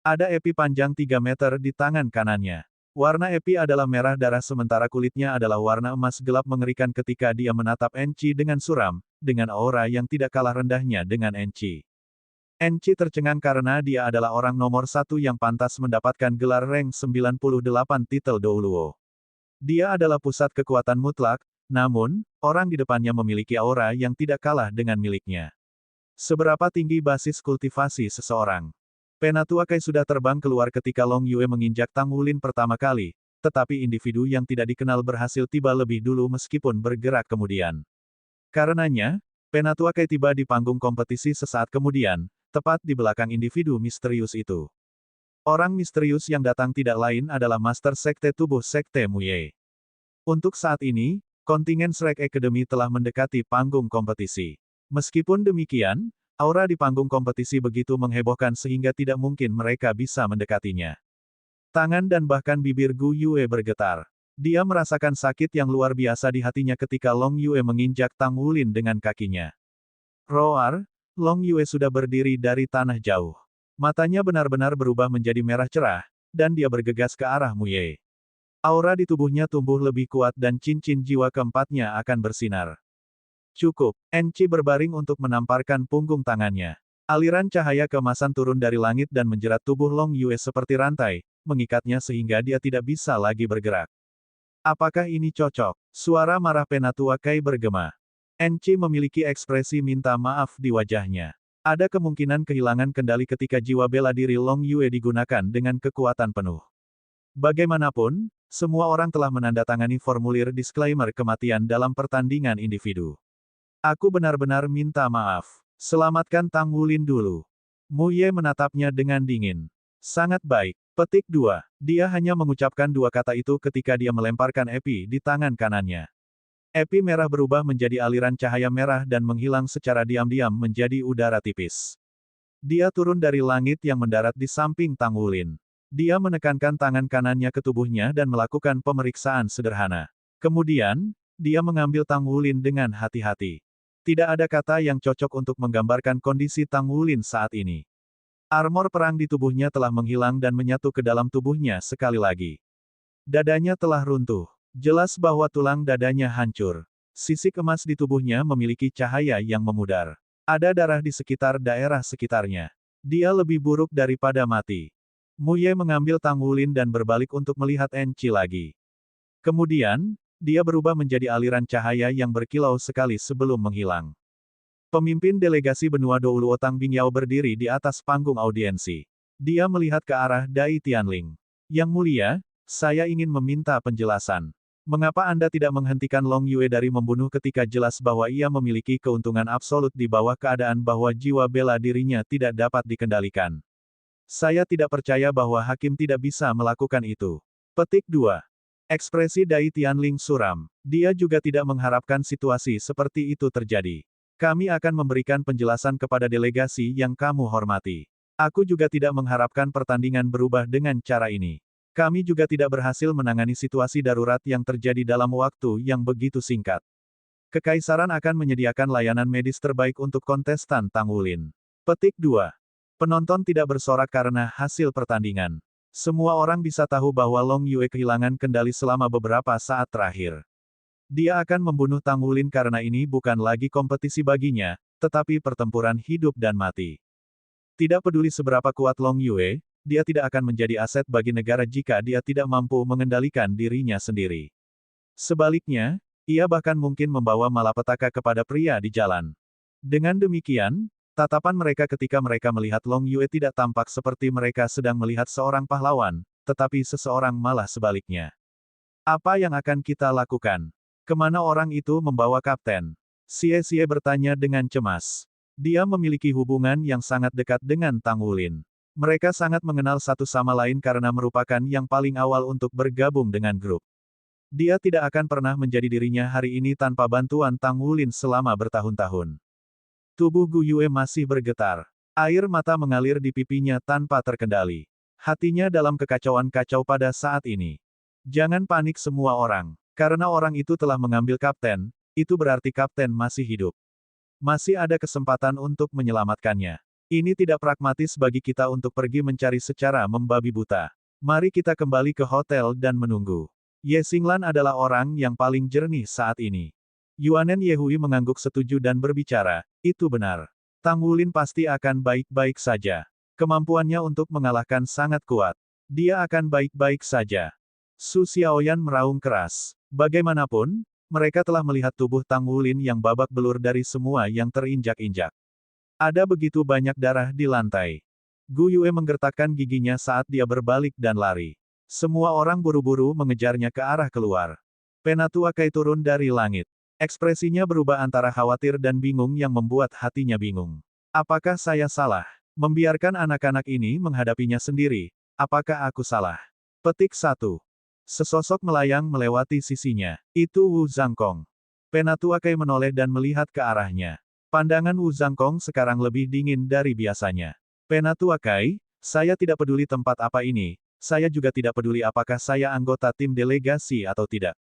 Ada epi panjang 3 meter di tangan kanannya. Warna epi adalah merah darah sementara kulitnya adalah warna emas gelap mengerikan ketika dia menatap Enchi dengan suram, dengan aura yang tidak kalah rendahnya dengan Enchi. Enchi tercengang karena dia adalah orang nomor 1 yang pantas mendapatkan gelar rank 98 titel Douluo. Dia adalah pusat kekuatan mutlak, namun, orang di depannya memiliki aura yang tidak kalah dengan miliknya. Seberapa tinggi basis kultivasi seseorang? Penatua Kai sudah terbang keluar ketika Long Yue menginjak Tang Wulin pertama kali, tetapi individu yang tidak dikenal berhasil tiba lebih dulu meskipun bergerak kemudian. Karenanya, Penatua Kai tiba di panggung kompetisi sesaat kemudian, tepat di belakang individu misterius itu. Orang misterius yang datang tidak lain adalah Master Sekte Tubuh Sekte Mu Ye. Untuk saat ini, kontingen Shrek Academy telah mendekati panggung kompetisi. Meskipun demikian, aura di panggung kompetisi begitu menghebohkan sehingga tidak mungkin mereka bisa mendekatinya. Tangan dan bahkan bibir Gu Yue bergetar. Dia merasakan sakit yang luar biasa di hatinya ketika Long Yue menginjak Tang Wulin dengan kakinya. Roar, Long Yue sudah berdiri dari tanah jauh. Matanya benar-benar berubah menjadi merah cerah, dan dia bergegas ke arah Mu Ye. Aura di tubuhnya tumbuh lebih kuat dan cincin jiwa keempatnya akan bersinar. Cukup, Enchi berbaring untuk menamparkan punggung tangannya. Aliran cahaya keemasan turun dari langit dan menjerat tubuh Long Yue seperti rantai, mengikatnya sehingga dia tidak bisa lagi bergerak. Apakah ini cocok? Suara marah Penatua Kai bergema. Enchi memiliki ekspresi minta maaf di wajahnya. Ada kemungkinan kehilangan kendali ketika jiwa bela diri Long Yue digunakan dengan kekuatan penuh. Bagaimanapun, semua orang telah menandatangani formulir disclaimer kematian dalam pertandingan individu. Aku benar-benar minta maaf. Selamatkan Tang Wulin dulu. Mu Ye menatapnya dengan dingin. Sangat baik. Petik 2. Dia hanya mengucapkan dua kata itu ketika dia melemparkan epi di tangan kanannya. Epi merah berubah menjadi aliran cahaya merah dan menghilang secara diam-diam menjadi udara tipis. Dia turun dari langit yang mendarat di samping Tang Wulin. Dia menekankan tangan kanannya ke tubuhnya dan melakukan pemeriksaan sederhana. Kemudian, dia mengambil Tang Wulin dengan hati-hati. Tidak ada kata yang cocok untuk menggambarkan kondisi Tang Wulin saat ini. Armor perang di tubuhnya telah menghilang dan menyatu ke dalam tubuhnya sekali lagi. Dadanya telah runtuh. Jelas bahwa tulang dadanya hancur. Sisik emas di tubuhnya memiliki cahaya yang memudar. Ada darah di sekitar daerah sekitarnya. Dia lebih buruk daripada mati. Mu Ye mengambil Tang Wulin dan berbalik untuk melihat Enci lagi. Kemudian, dia berubah menjadi aliran cahaya yang berkilau sekali sebelum menghilang. Pemimpin delegasi benua Douluo Tang Bingyao berdiri di atas panggung audiensi. Dia melihat ke arah Dai Tianling. Yang mulia, saya ingin meminta penjelasan. Mengapa Anda tidak menghentikan Long Yue dari membunuh ketika jelas bahwa ia memiliki keuntungan absolut di bawah keadaan bahwa jiwa bela dirinya tidak dapat dikendalikan? Saya tidak percaya bahwa hakim tidak bisa melakukan itu. Petik 2. Ekspresi Dai Tianling suram. Dia juga tidak mengharapkan situasi seperti itu terjadi. Kami akan memberikan penjelasan kepada delegasi yang kamu hormati. Aku juga tidak mengharapkan pertandingan berubah dengan cara ini. Kami juga tidak berhasil menangani situasi darurat yang terjadi dalam waktu yang begitu singkat. Kekaisaran akan menyediakan layanan medis terbaik untuk kontestan Tang Wulin. Petik 2. Penonton tidak bersorak karena hasil pertandingan. Semua orang bisa tahu bahwa Long Yue kehilangan kendali selama beberapa saat terakhir. Dia akan membunuh Tang Wulin karena ini bukan lagi kompetisi baginya, tetapi pertempuran hidup dan mati. Tidak peduli seberapa kuat Long Yue, dia tidak akan menjadi aset bagi negara jika dia tidak mampu mengendalikan dirinya sendiri. Sebaliknya, ia bahkan mungkin membawa malapetaka kepada pria di jalan. Dengan demikian, tatapan mereka ketika mereka melihat Long Yue tidak tampak seperti mereka sedang melihat seorang pahlawan, tetapi seseorang malah sebaliknya. Apa yang akan kita lakukan? Kemana orang itu membawa kapten? Xie bertanya dengan cemas. Dia memiliki hubungan yang sangat dekat dengan Tang Wulin. Mereka sangat mengenal satu sama lain karena merupakan yang paling awal untuk bergabung dengan grup. Dia tidak akan pernah menjadi dirinya hari ini tanpa bantuan Tang Wulin selama bertahun-tahun. Tubuh Gu Yue masih bergetar. Air mata mengalir di pipinya tanpa terkendali. Hatinya dalam kekacauan kacau pada saat ini. Jangan panik semua orang. Karena orang itu telah mengambil kapten, itu berarti kapten masih hidup. Masih ada kesempatan untuk menyelamatkannya. Ini tidak pragmatis bagi kita untuk pergi mencari secara membabi buta. Mari kita kembali ke hotel dan menunggu. Ye Xinglan adalah orang yang paling jernih saat ini. Yuanen Yehui mengangguk setuju dan berbicara, itu benar. Tang Wulin pasti akan baik-baik saja. Kemampuannya untuk mengalahkan sangat kuat. Dia akan baik-baik saja. Su Xiaoyan meraung keras. Bagaimanapun, mereka telah melihat tubuh Tang Wulin yang babak belur dari semua yang terinjak-injak. Ada begitu banyak darah di lantai. Gu Yue menggertakkan giginya saat dia berbalik dan lari. Semua orang buru-buru mengejarnya ke arah keluar. Penatua Kai turun dari langit. Ekspresinya berubah antara khawatir dan bingung yang membuat hatinya bingung. Apakah saya salah? Membiarkan anak-anak ini menghadapinya sendiri. Apakah aku salah? Petik 1. Sesosok melayang melewati sisinya. Itu Wu Zhangkong. Penatua Kai menoleh dan melihat ke arahnya. Pandangan Wu Zhangkong sekarang lebih dingin dari biasanya. Penatua Kai, saya tidak peduli tempat apa ini, saya juga tidak peduli apakah saya anggota tim delegasi atau tidak.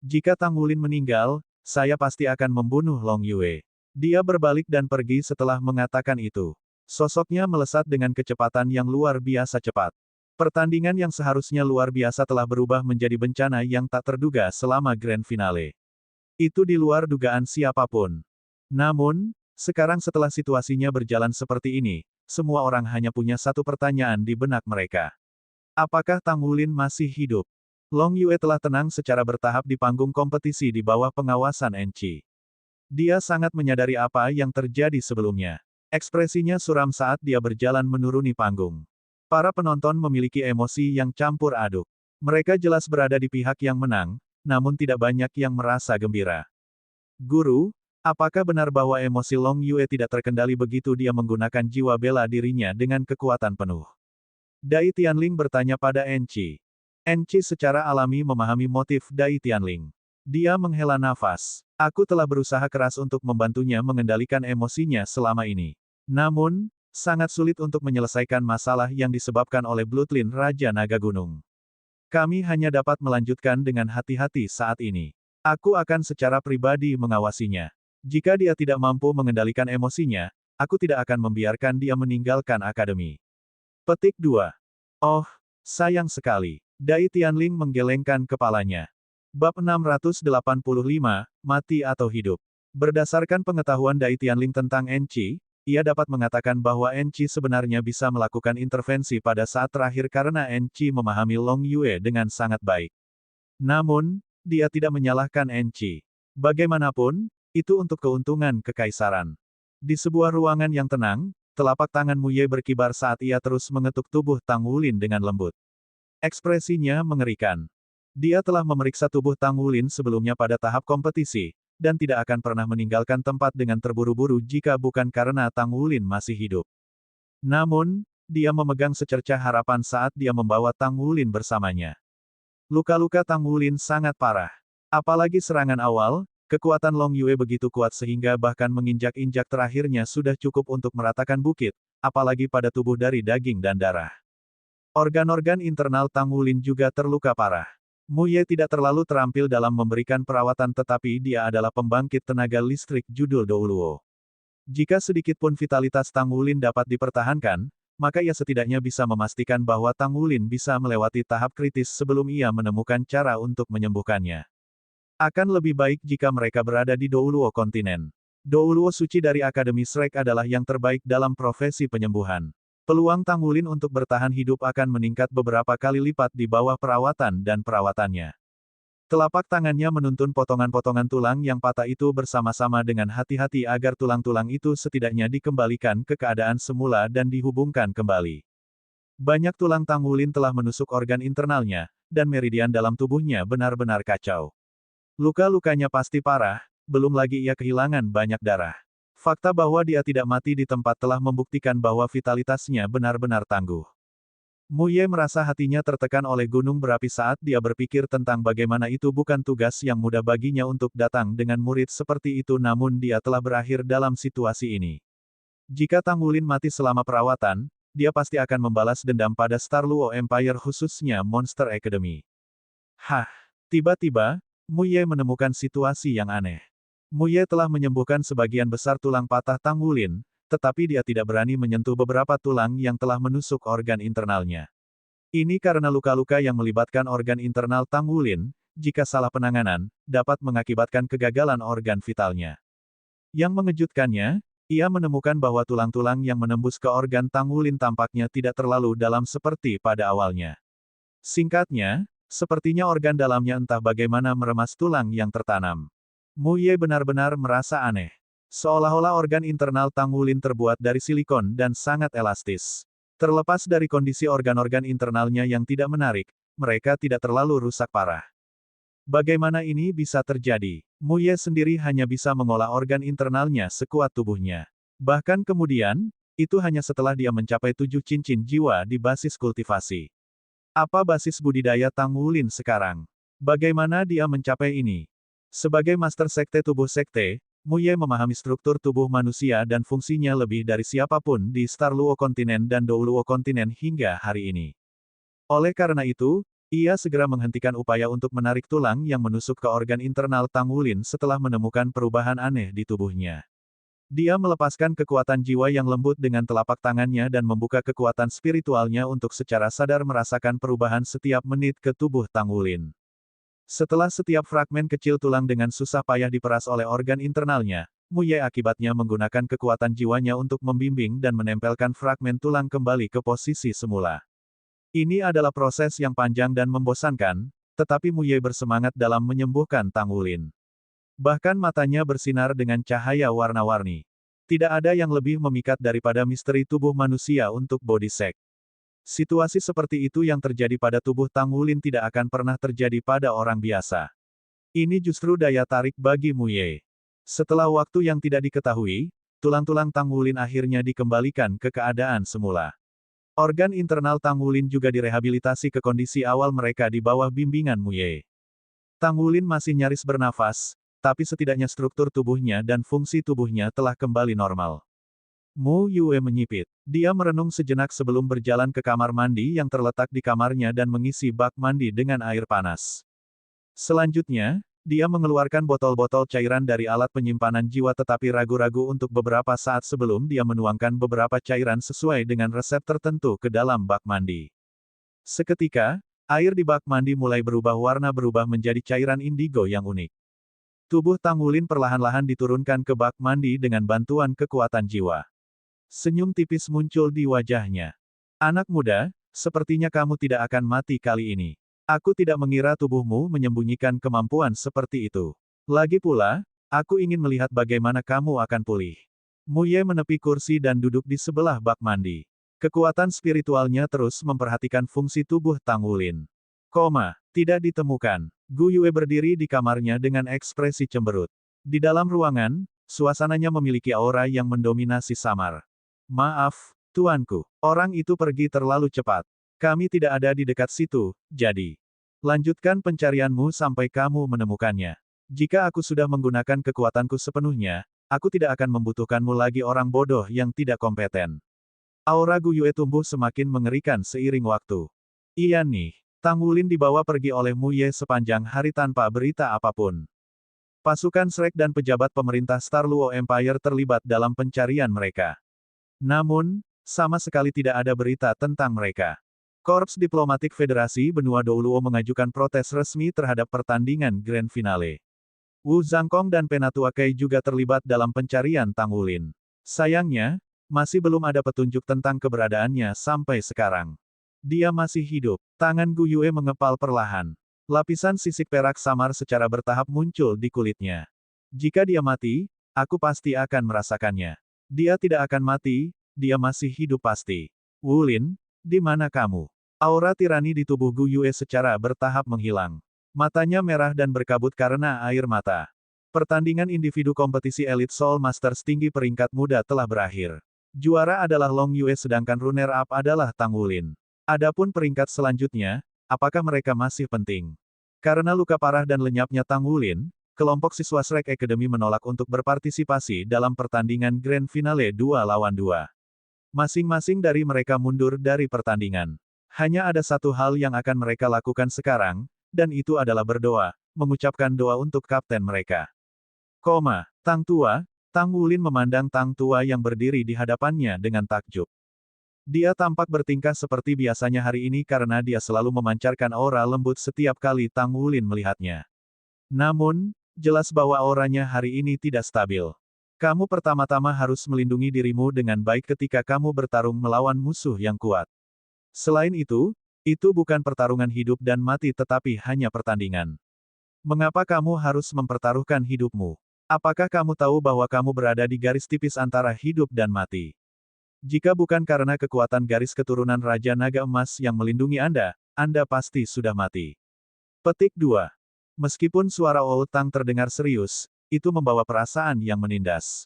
Jika Tang Wulin meninggal, saya pasti akan membunuh Long Yue. Dia berbalik dan pergi setelah mengatakan itu. Sosoknya melesat dengan kecepatan yang luar biasa cepat. Pertandingan yang seharusnya luar biasa telah berubah menjadi bencana yang tak terduga selama Grand Finale. Itu di luar dugaan siapapun. Namun, sekarang setelah situasinya berjalan seperti ini, semua orang hanya punya satu pertanyaan di benak mereka. Apakah Tang Wulin masih hidup? Long Yue telah tenang secara bertahap di panggung kompetisi di bawah pengawasan Enci. Dia sangat menyadari apa yang terjadi sebelumnya. Ekspresinya suram saat dia berjalan menuruni panggung. Para penonton memiliki emosi yang campur aduk. Mereka jelas berada di pihak yang menang, namun tidak banyak yang merasa gembira. Guru, apakah benar bahwa emosi Long Yue tidak terkendali begitu dia menggunakan jiwa bela dirinya dengan kekuatan penuh? Dai Tianling bertanya pada Enci. Enci secara alami memahami motif Dai Tianling. Dia menghela nafas. Aku telah berusaha keras untuk membantunya mengendalikan emosinya selama ini. Namun, sangat sulit untuk menyelesaikan masalah yang disebabkan oleh Bloodline Raja Naga Gunung. Kami hanya dapat melanjutkan dengan hati-hati saat ini. Aku akan secara pribadi mengawasinya. Jika dia tidak mampu mengendalikan emosinya, aku tidak akan membiarkan dia meninggalkan akademi. Petik 2. Oh, sayang sekali. Dai Tianling menggelengkan kepalanya. Bab 685, Mati atau Hidup. Berdasarkan pengetahuan Dai Tianling tentang Enqi, ia dapat mengatakan bahwa Enqi sebenarnya bisa melakukan intervensi pada saat terakhir karena Enqi memahami Long Yue dengan sangat baik. Namun, dia tidak menyalahkan Enqi. Bagaimanapun, itu untuk keuntungan kekaisaran. Di sebuah ruangan yang tenang, telapak tangan Mu Ye berkibar saat ia terus mengetuk tubuh Tang Wulin dengan lembut. Ekspresinya mengerikan. Dia telah memeriksa tubuh Tang Wulin sebelumnya pada tahap kompetisi, dan tidak akan pernah meninggalkan tempat dengan terburu-buru jika bukan karena Tang Wulin masih hidup. Namun, dia memegang secercah harapan saat dia membawa Tang Wulin bersamanya. Luka-luka Tang Wulin sangat parah. Apalagi serangan awal, kekuatan Long Yue begitu kuat sehingga bahkan menginjak-injak terakhirnya sudah cukup untuk meratakan bukit, apalagi pada tubuh dari daging dan darah. Organ-organ internal Tang Wulin juga terluka parah. Mu Ye tidak terlalu terampil dalam memberikan perawatan tetapi dia adalah pembangkit tenaga listrik judul Douluo. Jika sedikit pun vitalitas Tang Wulin dapat dipertahankan, maka ia setidaknya bisa memastikan bahwa Tang Wulin bisa melewati tahap kritis sebelum ia menemukan cara untuk menyembuhkannya. Akan lebih baik jika mereka berada di Douluo kontinen. Douluo suci dari Akademi Shrek adalah yang terbaik dalam profesi penyembuhan. Peluang Tang Wulin untuk bertahan hidup akan meningkat beberapa kali lipat di bawah perawatan dan perawatannya. Telapak tangannya menuntun potongan-potongan tulang yang patah itu bersama-sama dengan hati-hati agar tulang-tulang itu setidaknya dikembalikan ke keadaan semula dan dihubungkan kembali. Banyak tulang Tang Wulin telah menusuk organ internalnya, dan meridian dalam tubuhnya benar-benar kacau. Luka-lukanya pasti parah, belum lagi ia kehilangan banyak darah. Fakta bahwa dia tidak mati di tempat telah membuktikan bahwa vitalitasnya benar-benar tangguh. Mu Ye merasa hatinya tertekan oleh gunung berapi saat dia berpikir tentang bagaimana itu bukan tugas yang mudah baginya untuk datang dengan murid seperti itu namun dia telah berakhir dalam situasi ini. Jika Tang Wulin mati selama perawatan, dia pasti akan membalas dendam pada Star Luo Empire khususnya Monster Academy. Hah! Tiba-tiba, Mu Ye menemukan situasi yang aneh. Mu Ye telah menyembuhkan sebagian besar tulang patah Tang Wulin, tetapi dia tidak berani menyentuh beberapa tulang yang telah menusuk organ internalnya. Ini karena luka-luka yang melibatkan organ internal Tang Wulin, jika salah penanganan, dapat mengakibatkan kegagalan organ vitalnya. Yang mengejutkannya, ia menemukan bahwa tulang-tulang yang menembus ke organ Tang Wulin tampaknya tidak terlalu dalam seperti pada awalnya. Singkatnya, sepertinya organ dalamnya entah bagaimana meremas tulang yang tertanam. Mu Ye benar-benar merasa aneh. Seolah-olah organ internal Tang Wulin terbuat dari silikon dan sangat elastis. Terlepas dari kondisi organ-organ internalnya yang tidak menarik, mereka tidak terlalu rusak parah. Bagaimana ini bisa terjadi? Mu Ye sendiri hanya bisa mengolah organ internalnya sekuat tubuhnya. Bahkan kemudian, itu hanya setelah dia mencapai 7 cincin jiwa di basis kultivasi. Apa basis budidaya Tang Wulin sekarang? Bagaimana dia mencapai ini? Sebagai Master Sekte Tubuh Sekte, Mu Ye memahami struktur tubuh manusia dan fungsinya lebih dari siapapun di Star Luo Kontinen dan Douluo Kontinen hingga hari ini. Oleh karena itu, ia segera menghentikan upaya untuk menarik tulang yang menusuk ke organ internal Tang Wulin setelah menemukan perubahan aneh di tubuhnya. Dia melepaskan kekuatan jiwa yang lembut dengan telapak tangannya dan membuka kekuatan spiritualnya untuk secara sadar merasakan perubahan setiap menit ke tubuh Tang Wulin. Setelah setiap fragmen kecil tulang dengan susah payah diperas oleh organ internalnya, Mu Ye akibatnya menggunakan kekuatan jiwanya untuk membimbing dan menempelkan fragmen tulang kembali ke posisi semula. Ini adalah proses yang panjang dan membosankan, tetapi Mu Ye bersemangat dalam menyembuhkan Tang Wulin. Bahkan matanya bersinar dengan cahaya warna-warni. Tidak ada yang lebih memikat daripada misteri tubuh manusia untuk body sect. Situasi seperti itu yang terjadi pada tubuh Tang Wulin tidak akan pernah terjadi pada orang biasa. Ini justru daya tarik bagi Mu Ye. Setelah waktu yang tidak diketahui, tulang-tulang Tang Wulin akhirnya dikembalikan ke keadaan semula. Organ internal Tang Wulin juga direhabilitasi ke kondisi awal mereka di bawah bimbingan Mu Ye. Tang Wulin masih nyaris bernafas, tapi setidaknya struktur tubuhnya dan fungsi tubuhnya telah kembali normal. Mu Yue menyipit. Dia merenung sejenak sebelum berjalan ke kamar mandi yang terletak di kamarnya dan mengisi bak mandi dengan air panas. Selanjutnya, dia mengeluarkan botol-botol cairan dari alat penyimpanan jiwa tetapi ragu-ragu untuk beberapa saat sebelum dia menuangkan beberapa cairan sesuai dengan resep tertentu ke dalam bak mandi. Seketika, Air di bak mandi mulai berubah menjadi cairan indigo yang unik. Tubuh Tang Wulin perlahan-lahan diturunkan ke bak mandi dengan bantuan kekuatan jiwa. Senyum tipis muncul di wajahnya. Anak muda, sepertinya kamu tidak akan mati kali ini. Aku tidak mengira tubuhmu menyembunyikan kemampuan seperti itu. Lagi pula, aku ingin melihat bagaimana kamu akan pulih. Mu Ye menepi kursi dan duduk di sebelah bak mandi. Kekuatan spiritualnya terus memperhatikan fungsi tubuh Tang Wulin. Tidak ditemukan. Gu Yue berdiri di kamarnya dengan ekspresi cemberut. Di dalam ruangan, suasananya memiliki aura yang mendominasi samar. Maaf, tuanku. Orang itu pergi terlalu cepat. Kami tidak ada di dekat situ, jadi. Lanjutkan pencarianmu sampai kamu menemukannya. Jika aku sudah menggunakan kekuatanku sepenuhnya, aku tidak akan membutuhkanmu lagi orang bodoh yang tidak kompeten. Aura Gu Yue tumbuh semakin mengerikan seiring waktu. Iya nih, Tang Wulin dibawa pergi oleh Mu Ye sepanjang hari tanpa berita apapun. Pasukan Shrek dan pejabat pemerintah Star Luo Empire terlibat dalam pencarian mereka. Namun, sama sekali tidak ada berita tentang mereka. Korps Diplomatik Federasi Benua Douluo mengajukan protes resmi terhadap pertandingan Grand Finale. Wu Zhangkong dan Penatua Kei juga terlibat dalam pencarian Tang Wulin. Sayangnya, masih belum ada petunjuk tentang keberadaannya sampai sekarang. Dia masih hidup. Tangan Gu Yue mengepal perlahan. Lapisan sisik perak samar secara bertahap muncul di kulitnya. Jika dia mati, aku pasti akan merasakannya. Dia tidak akan mati, dia masih hidup pasti. Wulin, di mana kamu? Aura tirani di tubuh Gu Yue secara bertahap menghilang. Matanya merah dan berkabut karena air mata. Pertandingan individu kompetisi Elite Soul Masters tinggi peringkat muda telah berakhir. Juara adalah Long Yue sedangkan runner-up adalah Tang Wulin. Adapun peringkat selanjutnya, apakah mereka masih penting? Karena luka parah dan lenyapnya Tang Wulin, kelompok siswa Shrek Academy menolak untuk berpartisipasi dalam pertandingan Grand Finale 2 lawan 2. Masing-masing dari mereka mundur dari pertandingan. Hanya ada satu hal yang akan mereka lakukan sekarang, dan itu adalah berdoa, mengucapkan doa untuk kapten mereka. Tang Tua, Tang Wulin memandang Tang Tua yang berdiri di hadapannya dengan takjub. Dia tampak bertingkah seperti biasanya hari ini karena dia selalu memancarkan aura lembut setiap kali Tang Wulin melihatnya. Namun, jelas bahwa auranya hari ini tidak stabil. Kamu pertama-tama harus melindungi dirimu dengan baik ketika kamu bertarung melawan musuh yang kuat. Selain itu bukan pertarungan hidup dan mati tetapi hanya pertandingan. Mengapa kamu harus mempertaruhkan hidupmu? Apakah kamu tahu bahwa kamu berada di garis tipis antara hidup dan mati? Jika bukan karena kekuatan garis keturunan Raja Naga Emas yang melindungi Anda pasti sudah mati. Petik 2. Meskipun suara Old Tang terdengar serius, itu membawa perasaan yang menindas.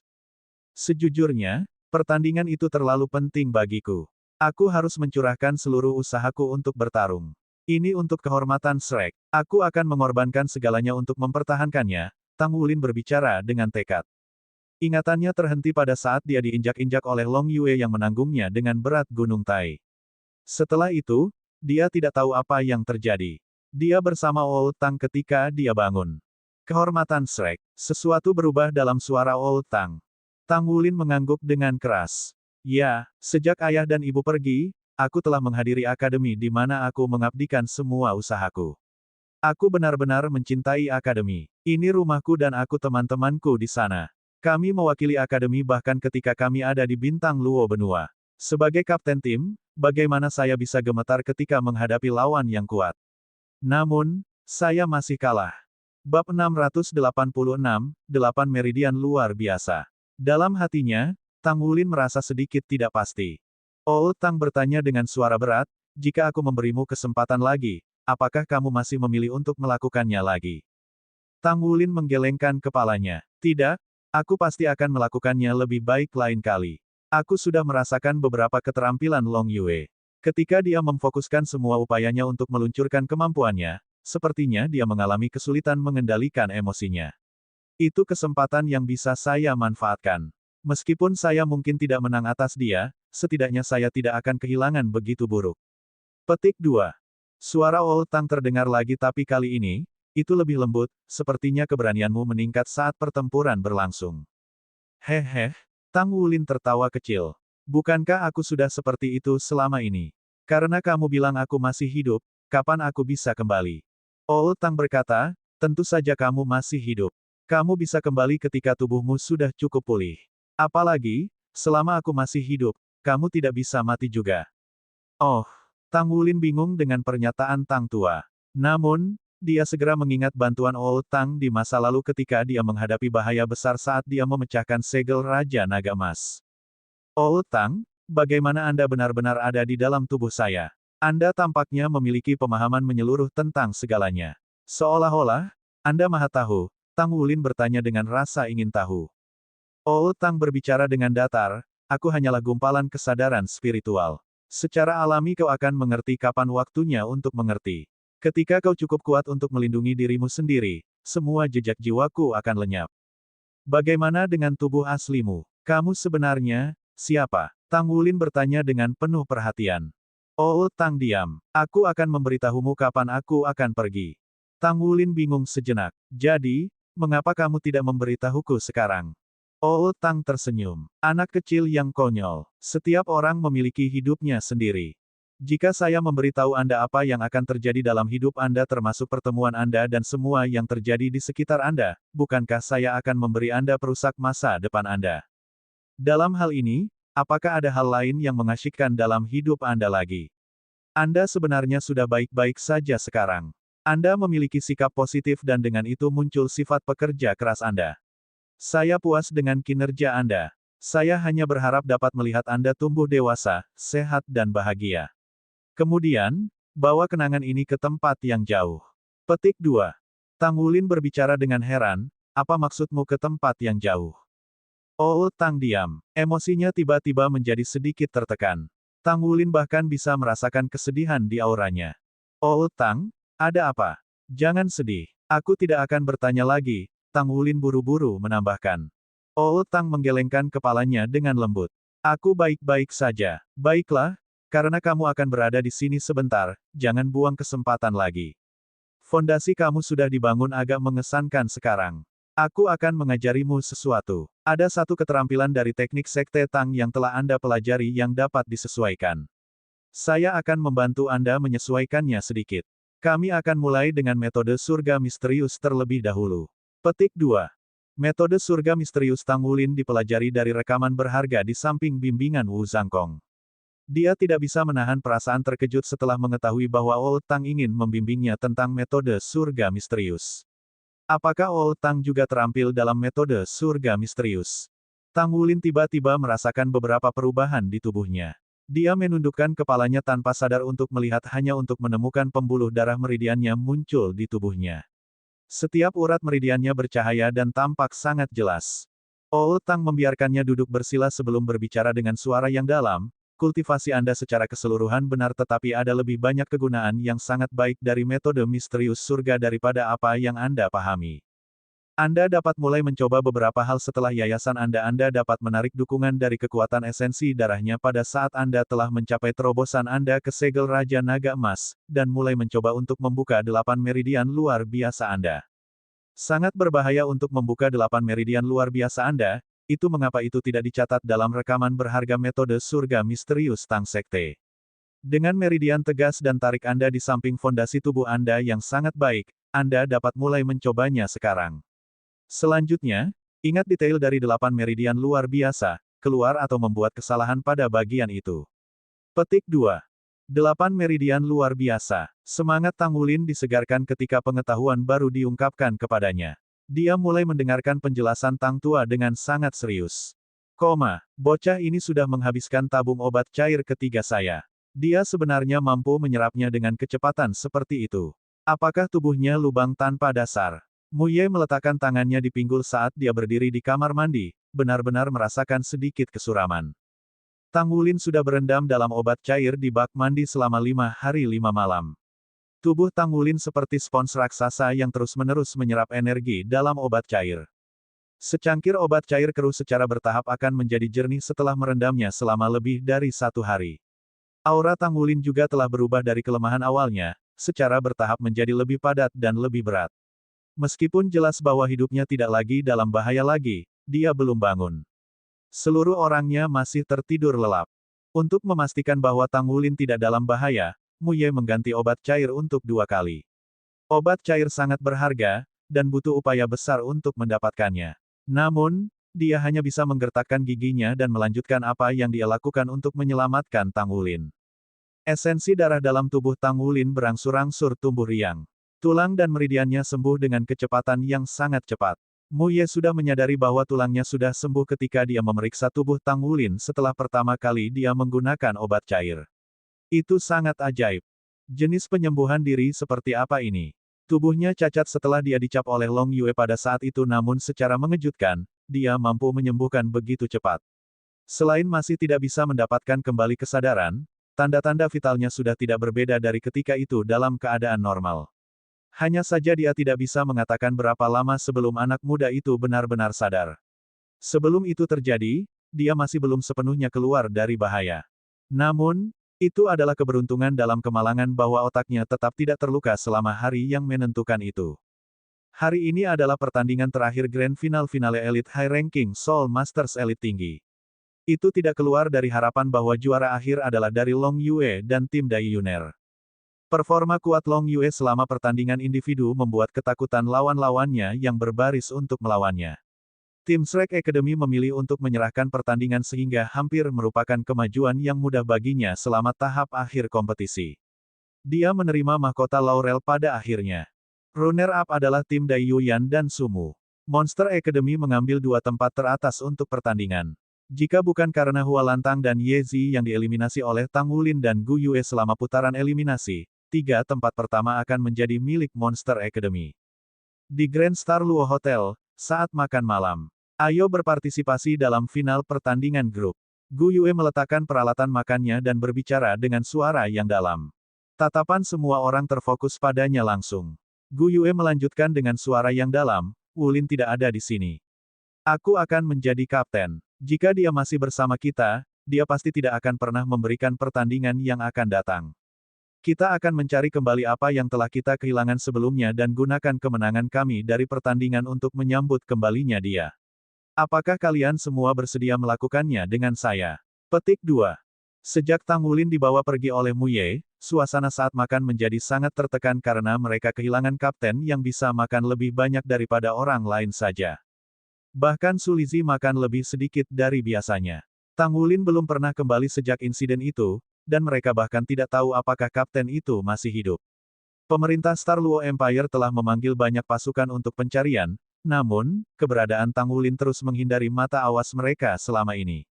Sejujurnya, pertandingan itu terlalu penting bagiku. Aku harus mencurahkan seluruh usahaku untuk bertarung. Ini untuk kehormatan Shrek. Aku akan mengorbankan segalanya untuk mempertahankannya, Tang Wulin berbicara dengan tekad. Ingatannya terhenti pada saat dia diinjak-injak oleh Long Yue yang menanggungnya dengan berat Gunung Tai. Setelah itu, dia tidak tahu apa yang terjadi. Dia bersama Old Tang ketika dia bangun. Kehormatan Shrek. Sesuatu berubah dalam suara Old Tang. Tang Wulin mengangguk dengan keras. Ya, sejak ayah dan ibu pergi, aku telah menghadiri akademi di mana aku mengabdikan semua usahaku. Aku benar-benar mencintai akademi. Ini rumahku dan aku teman-temanku di sana. Kami mewakili akademi bahkan ketika kami ada di Bintang Luo Benua. Sebagai kapten tim, bagaimana saya bisa gemetar ketika menghadapi lawan yang kuat? Namun, saya masih kalah. Bab 686, 8 Meridian luar biasa. Dalam hatinya, Tang Wulin merasa sedikit tidak pasti. Old Tang bertanya dengan suara berat, jika aku memberimu kesempatan lagi, apakah kamu masih memilih untuk melakukannya lagi? Tang Wulin menggelengkan kepalanya. Tidak, aku pasti akan melakukannya lebih baik lain kali. Aku sudah merasakan beberapa keterampilan Long Yue. Ketika dia memfokuskan semua upayanya untuk meluncurkan kemampuannya, sepertinya dia mengalami kesulitan mengendalikan emosinya. Itu kesempatan yang bisa saya manfaatkan. Meskipun saya mungkin tidak menang atas dia, setidaknya saya tidak akan kehilangan begitu buruk. Petik 2. Suara Old Tang terdengar lagi tapi kali ini, itu lebih lembut, sepertinya keberanianmu meningkat saat pertempuran berlangsung. Hehe, Tang Wulin tertawa kecil. Bukankah aku sudah seperti itu selama ini? Karena kamu bilang aku masih hidup, kapan aku bisa kembali? Oh Tang berkata, tentu saja kamu masih hidup. Kamu bisa kembali ketika tubuhmu sudah cukup pulih. Apalagi, selama aku masih hidup, kamu tidak bisa mati juga. Oh, Tang Wulin bingung dengan pernyataan Tang tua. Namun, dia segera mengingat bantuan Old Tang di masa lalu ketika dia menghadapi bahaya besar saat dia memecahkan segel Raja Naga Emas. Old Tang, bagaimana Anda benar-benar ada di dalam tubuh saya? Anda tampaknya memiliki pemahaman menyeluruh tentang segalanya. Seolah-olah, Anda maha tahu, Tang Wulin bertanya dengan rasa ingin tahu. Old Tang berbicara dengan datar, aku hanyalah gumpalan kesadaran spiritual. Secara alami kau akan mengerti kapan waktunya untuk mengerti. Ketika kau cukup kuat untuk melindungi dirimu sendiri, semua jejak jiwaku akan lenyap. Bagaimana dengan tubuh aslimu? Kamu sebenarnya, siapa? Tang Wulin bertanya dengan penuh perhatian. Oh Tang diam. Aku akan memberitahumu kapan aku akan pergi. Tang Wulin bingung sejenak. Jadi, mengapa kamu tidak memberitahuku sekarang? Oh Tang tersenyum. Anak kecil yang konyol. Setiap orang memiliki hidupnya sendiri. Jika saya memberitahu Anda apa yang akan terjadi dalam hidup Anda termasuk pertemuan Anda dan semua yang terjadi di sekitar Anda, bukankah saya akan memberi Anda perusak masa depan Anda? Dalam hal ini, apakah ada hal lain yang mengasyikkan dalam hidup Anda lagi? Anda sebenarnya sudah baik-baik saja sekarang. Anda memiliki sikap positif dan dengan itu muncul sifat pekerja keras Anda. Saya puas dengan kinerja Anda. Saya hanya berharap dapat melihat Anda tumbuh dewasa, sehat dan bahagia. Kemudian, bawa kenangan ini ke tempat yang jauh. Petik 2. Tang Wulin berbicara dengan heran, apa maksudmu ke tempat yang jauh? Oh Tang diam. Emosinya tiba-tiba menjadi sedikit tertekan. Tang Wulin bahkan bisa merasakan kesedihan di auranya. Oh Tang, ada apa? Jangan sedih. Aku tidak akan bertanya lagi, Tang Wulin buru-buru menambahkan. Oh Tang menggelengkan kepalanya dengan lembut. Aku baik-baik saja. Baiklah, karena kamu akan berada di sini sebentar, jangan buang kesempatan lagi. Fondasi kamu sudah dibangun agak mengesankan sekarang. Aku akan mengajarimu sesuatu. Ada satu keterampilan dari teknik Sekte Tang yang telah Anda pelajari yang dapat disesuaikan. Saya akan membantu Anda menyesuaikannya sedikit. Kami akan mulai dengan metode surga misterius terlebih dahulu. Petik 2. Metode surga misterius Tang Wulin dipelajari dari rekaman berharga di samping bimbingan Wu Zhangkong. Dia tidak bisa menahan perasaan terkejut setelah mengetahui bahwa Old Tang ingin membimbingnya tentang metode surga misterius. Apakah Old Tang juga terampil dalam metode surga misterius? Tang Wulin tiba-tiba merasakan beberapa perubahan di tubuhnya. Dia menundukkan kepalanya tanpa sadar untuk melihat hanya untuk menemukan pembuluh darah meridiannya muncul di tubuhnya. Setiap urat meridiannya bercahaya dan tampak sangat jelas. Old Tang membiarkannya duduk bersila sebelum berbicara dengan suara yang dalam. Kultivasi Anda secara keseluruhan benar tetapi ada lebih banyak kegunaan yang sangat baik dari metode misterius surga daripada apa yang Anda pahami. Anda dapat mulai mencoba beberapa hal setelah yayasan Anda dapat menarik dukungan dari kekuatan esensi darahnya pada saat Anda telah mencapai terobosan Anda ke segel Raja Naga Emas, dan mulai mencoba untuk membuka 8 meridian luar biasa Anda. Sangat berbahaya untuk membuka 8 meridian luar biasa Anda, itu mengapa itu tidak dicatat dalam rekaman berharga metode surga misterius Tang Sekte. Dengan meridian tegas dan tarik Anda di samping fondasi tubuh Anda yang sangat baik, Anda dapat mulai mencobanya sekarang. Selanjutnya, ingat detail dari 8 meridian luar biasa, keluar atau membuat kesalahan pada bagian itu. Petik 2. 8 meridian luar biasa. Semangat Tang Wulin disegarkan ketika pengetahuan baru diungkapkan kepadanya. Dia mulai mendengarkan penjelasan Tang Tua dengan sangat serius. Bocah ini sudah menghabiskan tabung obat cair ketiga saya. Dia sebenarnya mampu menyerapnya dengan kecepatan seperti itu. Apakah tubuhnya lubang tanpa dasar? Mu Ye meletakkan tangannya di pinggul saat dia berdiri di kamar mandi, benar-benar merasakan sedikit kesuraman. Tang Wulin sudah berendam dalam obat cair di bak mandi selama 5 hari 5 malam. Tubuh Tang Wulin seperti spons raksasa yang terus-menerus menyerap energi dalam obat cair. Secangkir obat cair keruh secara bertahap akan menjadi jernih setelah merendamnya selama lebih dari 1 hari. Aura Tang Wulin juga telah berubah dari kelemahan awalnya, secara bertahap menjadi lebih padat dan lebih berat. Meskipun jelas bahwa hidupnya tidak lagi dalam bahaya lagi, dia belum bangun. Seluruh orangnya masih tertidur lelap. Untuk memastikan bahwa Tang Wulin tidak dalam bahaya, Mu Ye mengganti obat cair untuk 2 kali. Obat cair sangat berharga, dan butuh upaya besar untuk mendapatkannya. Namun, dia hanya bisa menggertakkan giginya dan melanjutkan apa yang dia lakukan untuk menyelamatkan Tang Wulin. Esensi darah dalam tubuh Tang Wulin berangsur-angsur tumbuh riang. Tulang dan meridiannya sembuh dengan kecepatan yang sangat cepat. Mu Ye sudah menyadari bahwa tulangnya sudah sembuh ketika dia memeriksa tubuh Tang Wulin setelah pertama kali dia menggunakan obat cair. Itu sangat ajaib. Jenis penyembuhan diri seperti apa ini? Tubuhnya cacat setelah dia dicap oleh Long Yue pada saat itu, namun secara mengejutkan, dia mampu menyembuhkan begitu cepat. Selain masih tidak bisa mendapatkan kembali kesadaran, tanda-tanda vitalnya sudah tidak berbeda dari ketika itu dalam keadaan normal. Hanya saja dia tidak bisa mengatakan berapa lama sebelum anak muda itu benar-benar sadar. Sebelum itu terjadi, dia masih belum sepenuhnya keluar dari bahaya. Namun, itu adalah keberuntungan dalam kemalangan bahwa otaknya tetap tidak terluka selama hari yang menentukan itu. Hari ini adalah pertandingan terakhir Grand Final Finale Elite High Ranking Soul Masters Elite tinggi. Itu tidak keluar dari harapan bahwa juara akhir adalah dari Long Yue dan tim Dai Yuner. Performa kuat Long Yue selama pertandingan individu membuat ketakutan lawan-lawannya yang berbaris untuk melawannya. Tim Shrek Academy memilih untuk menyerahkan pertandingan sehingga hampir merupakan kemajuan yang mudah baginya selama tahap akhir kompetisi. Dia menerima mahkota laurel pada akhirnya. Runner-up adalah tim Dai Yuyan dan Sumu. Monster Academy mengambil 2 tempat teratas untuk pertandingan. Jika bukan karena Hua Lantang dan Ye Zi yang dieliminasi oleh Tang Wulin dan Gu Yue selama putaran eliminasi, 3 tempat pertama akan menjadi milik Monster Academy. Di Grand Star Luo Hotel, saat makan malam, ayo berpartisipasi dalam final pertandingan grup. Gu Yue meletakkan peralatan makannya dan berbicara dengan suara yang dalam. Tatapan semua orang terfokus padanya langsung. Gu Yue melanjutkan dengan suara yang dalam, Wulin tidak ada di sini. Aku akan menjadi kapten. Jika dia masih bersama kita, dia pasti tidak akan pernah memberikan pertandingan yang akan datang. Kita akan mencari kembali apa yang telah kita kehilangan sebelumnya dan gunakan kemenangan kami dari pertandingan untuk menyambut kembalinya dia. Apakah kalian semua bersedia melakukannya dengan saya? Petik 2. Sejak Tang Wulin dibawa pergi oleh Mu Ye, suasana saat makan menjadi sangat tertekan karena mereka kehilangan kapten yang bisa makan lebih banyak daripada orang lain saja. Bahkan Su Lizhi makan lebih sedikit dari biasanya. Tang Wulin belum pernah kembali sejak insiden itu, dan mereka bahkan tidak tahu apakah kapten itu masih hidup. Pemerintah Star Luo Empire telah memanggil banyak pasukan untuk pencarian, namun, keberadaan Tang Wulin terus menghindari mata awas mereka selama ini.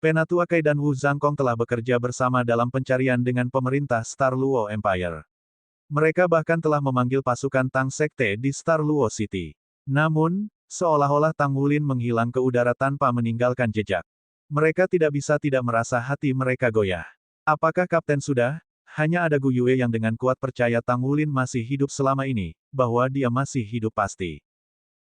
Penatua Kai dan Wu Zhangkong telah bekerja bersama dalam pencarian dengan pemerintah Star Luo Empire. Mereka bahkan telah memanggil pasukan Tang Sekte di Star Luo City. Namun, seolah-olah Tang Wulin menghilang ke udara tanpa meninggalkan jejak. Mereka tidak bisa tidak merasa hati mereka goyah. Apakah kapten sudah? Hanya ada Gu Yue yang dengan kuat percaya Tang Wulin masih hidup selama ini, bahwa dia masih hidup pasti.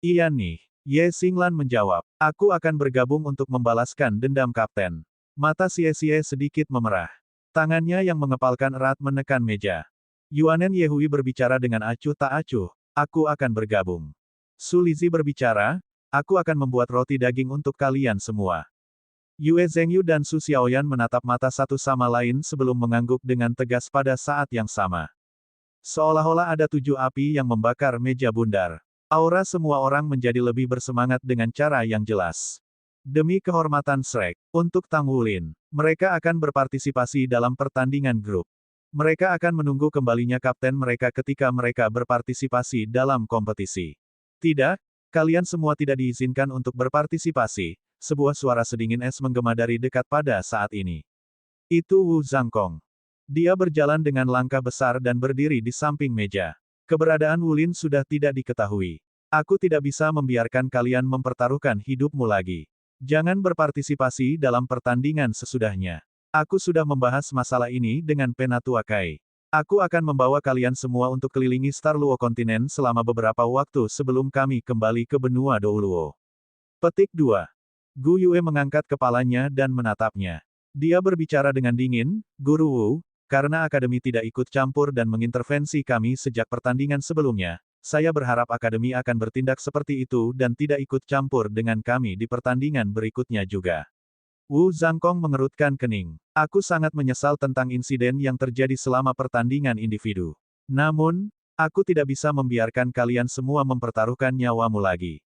Iya nih, Ye Xinglan menjawab. Aku akan bergabung untuk membalaskan dendam kapten. Mata Xie sedikit memerah. Tangannya yang mengepalkan erat menekan meja. Yuanen Yehui berbicara dengan acuh tak acuh. Aku akan bergabung. Su Lizhi berbicara, aku akan membuat roti daging untuk kalian semua. Yue Zhengyu dan Su Xiaoyan menatap mata satu sama lain sebelum mengangguk dengan tegas pada saat yang sama. Seolah-olah ada 7 api yang membakar meja bundar. Aura semua orang menjadi lebih bersemangat dengan cara yang jelas. Demi kehormatan Shrek, untuk Tang Wulin, mereka akan berpartisipasi dalam pertandingan grup. Mereka akan menunggu kembalinya kapten mereka ketika mereka berpartisipasi dalam kompetisi. Tidak, kalian semua tidak diizinkan untuk berpartisipasi, sebuah suara sedingin es menggema dari dekat pada saat ini. Itu Wu Zhangkong. Dia berjalan dengan langkah besar dan berdiri di samping meja. Keberadaan Wulin sudah tidak diketahui. Aku tidak bisa membiarkan kalian mempertaruhkan hidupmu lagi. Jangan berpartisipasi dalam pertandingan sesudahnya. Aku sudah membahas masalah ini dengan Penatua Kai. Aku akan membawa kalian semua untuk kelilingi Star Luo kontinen selama beberapa waktu sebelum kami kembali ke benua Douluo. Petik 2. Gu Yue mengangkat kepalanya dan menatapnya. Dia berbicara dengan dingin, Guru Wu, karena Akademi tidak ikut campur dan mengintervensi kami sejak pertandingan sebelumnya, saya berharap Akademi akan bertindak seperti itu dan tidak ikut campur dengan kami di pertandingan berikutnya juga. Wu Zhangkong mengerutkan kening. Aku sangat menyesal tentang insiden yang terjadi selama pertandingan individu. Namun, aku tidak bisa membiarkan kalian semua mempertaruhkan nyawamu lagi.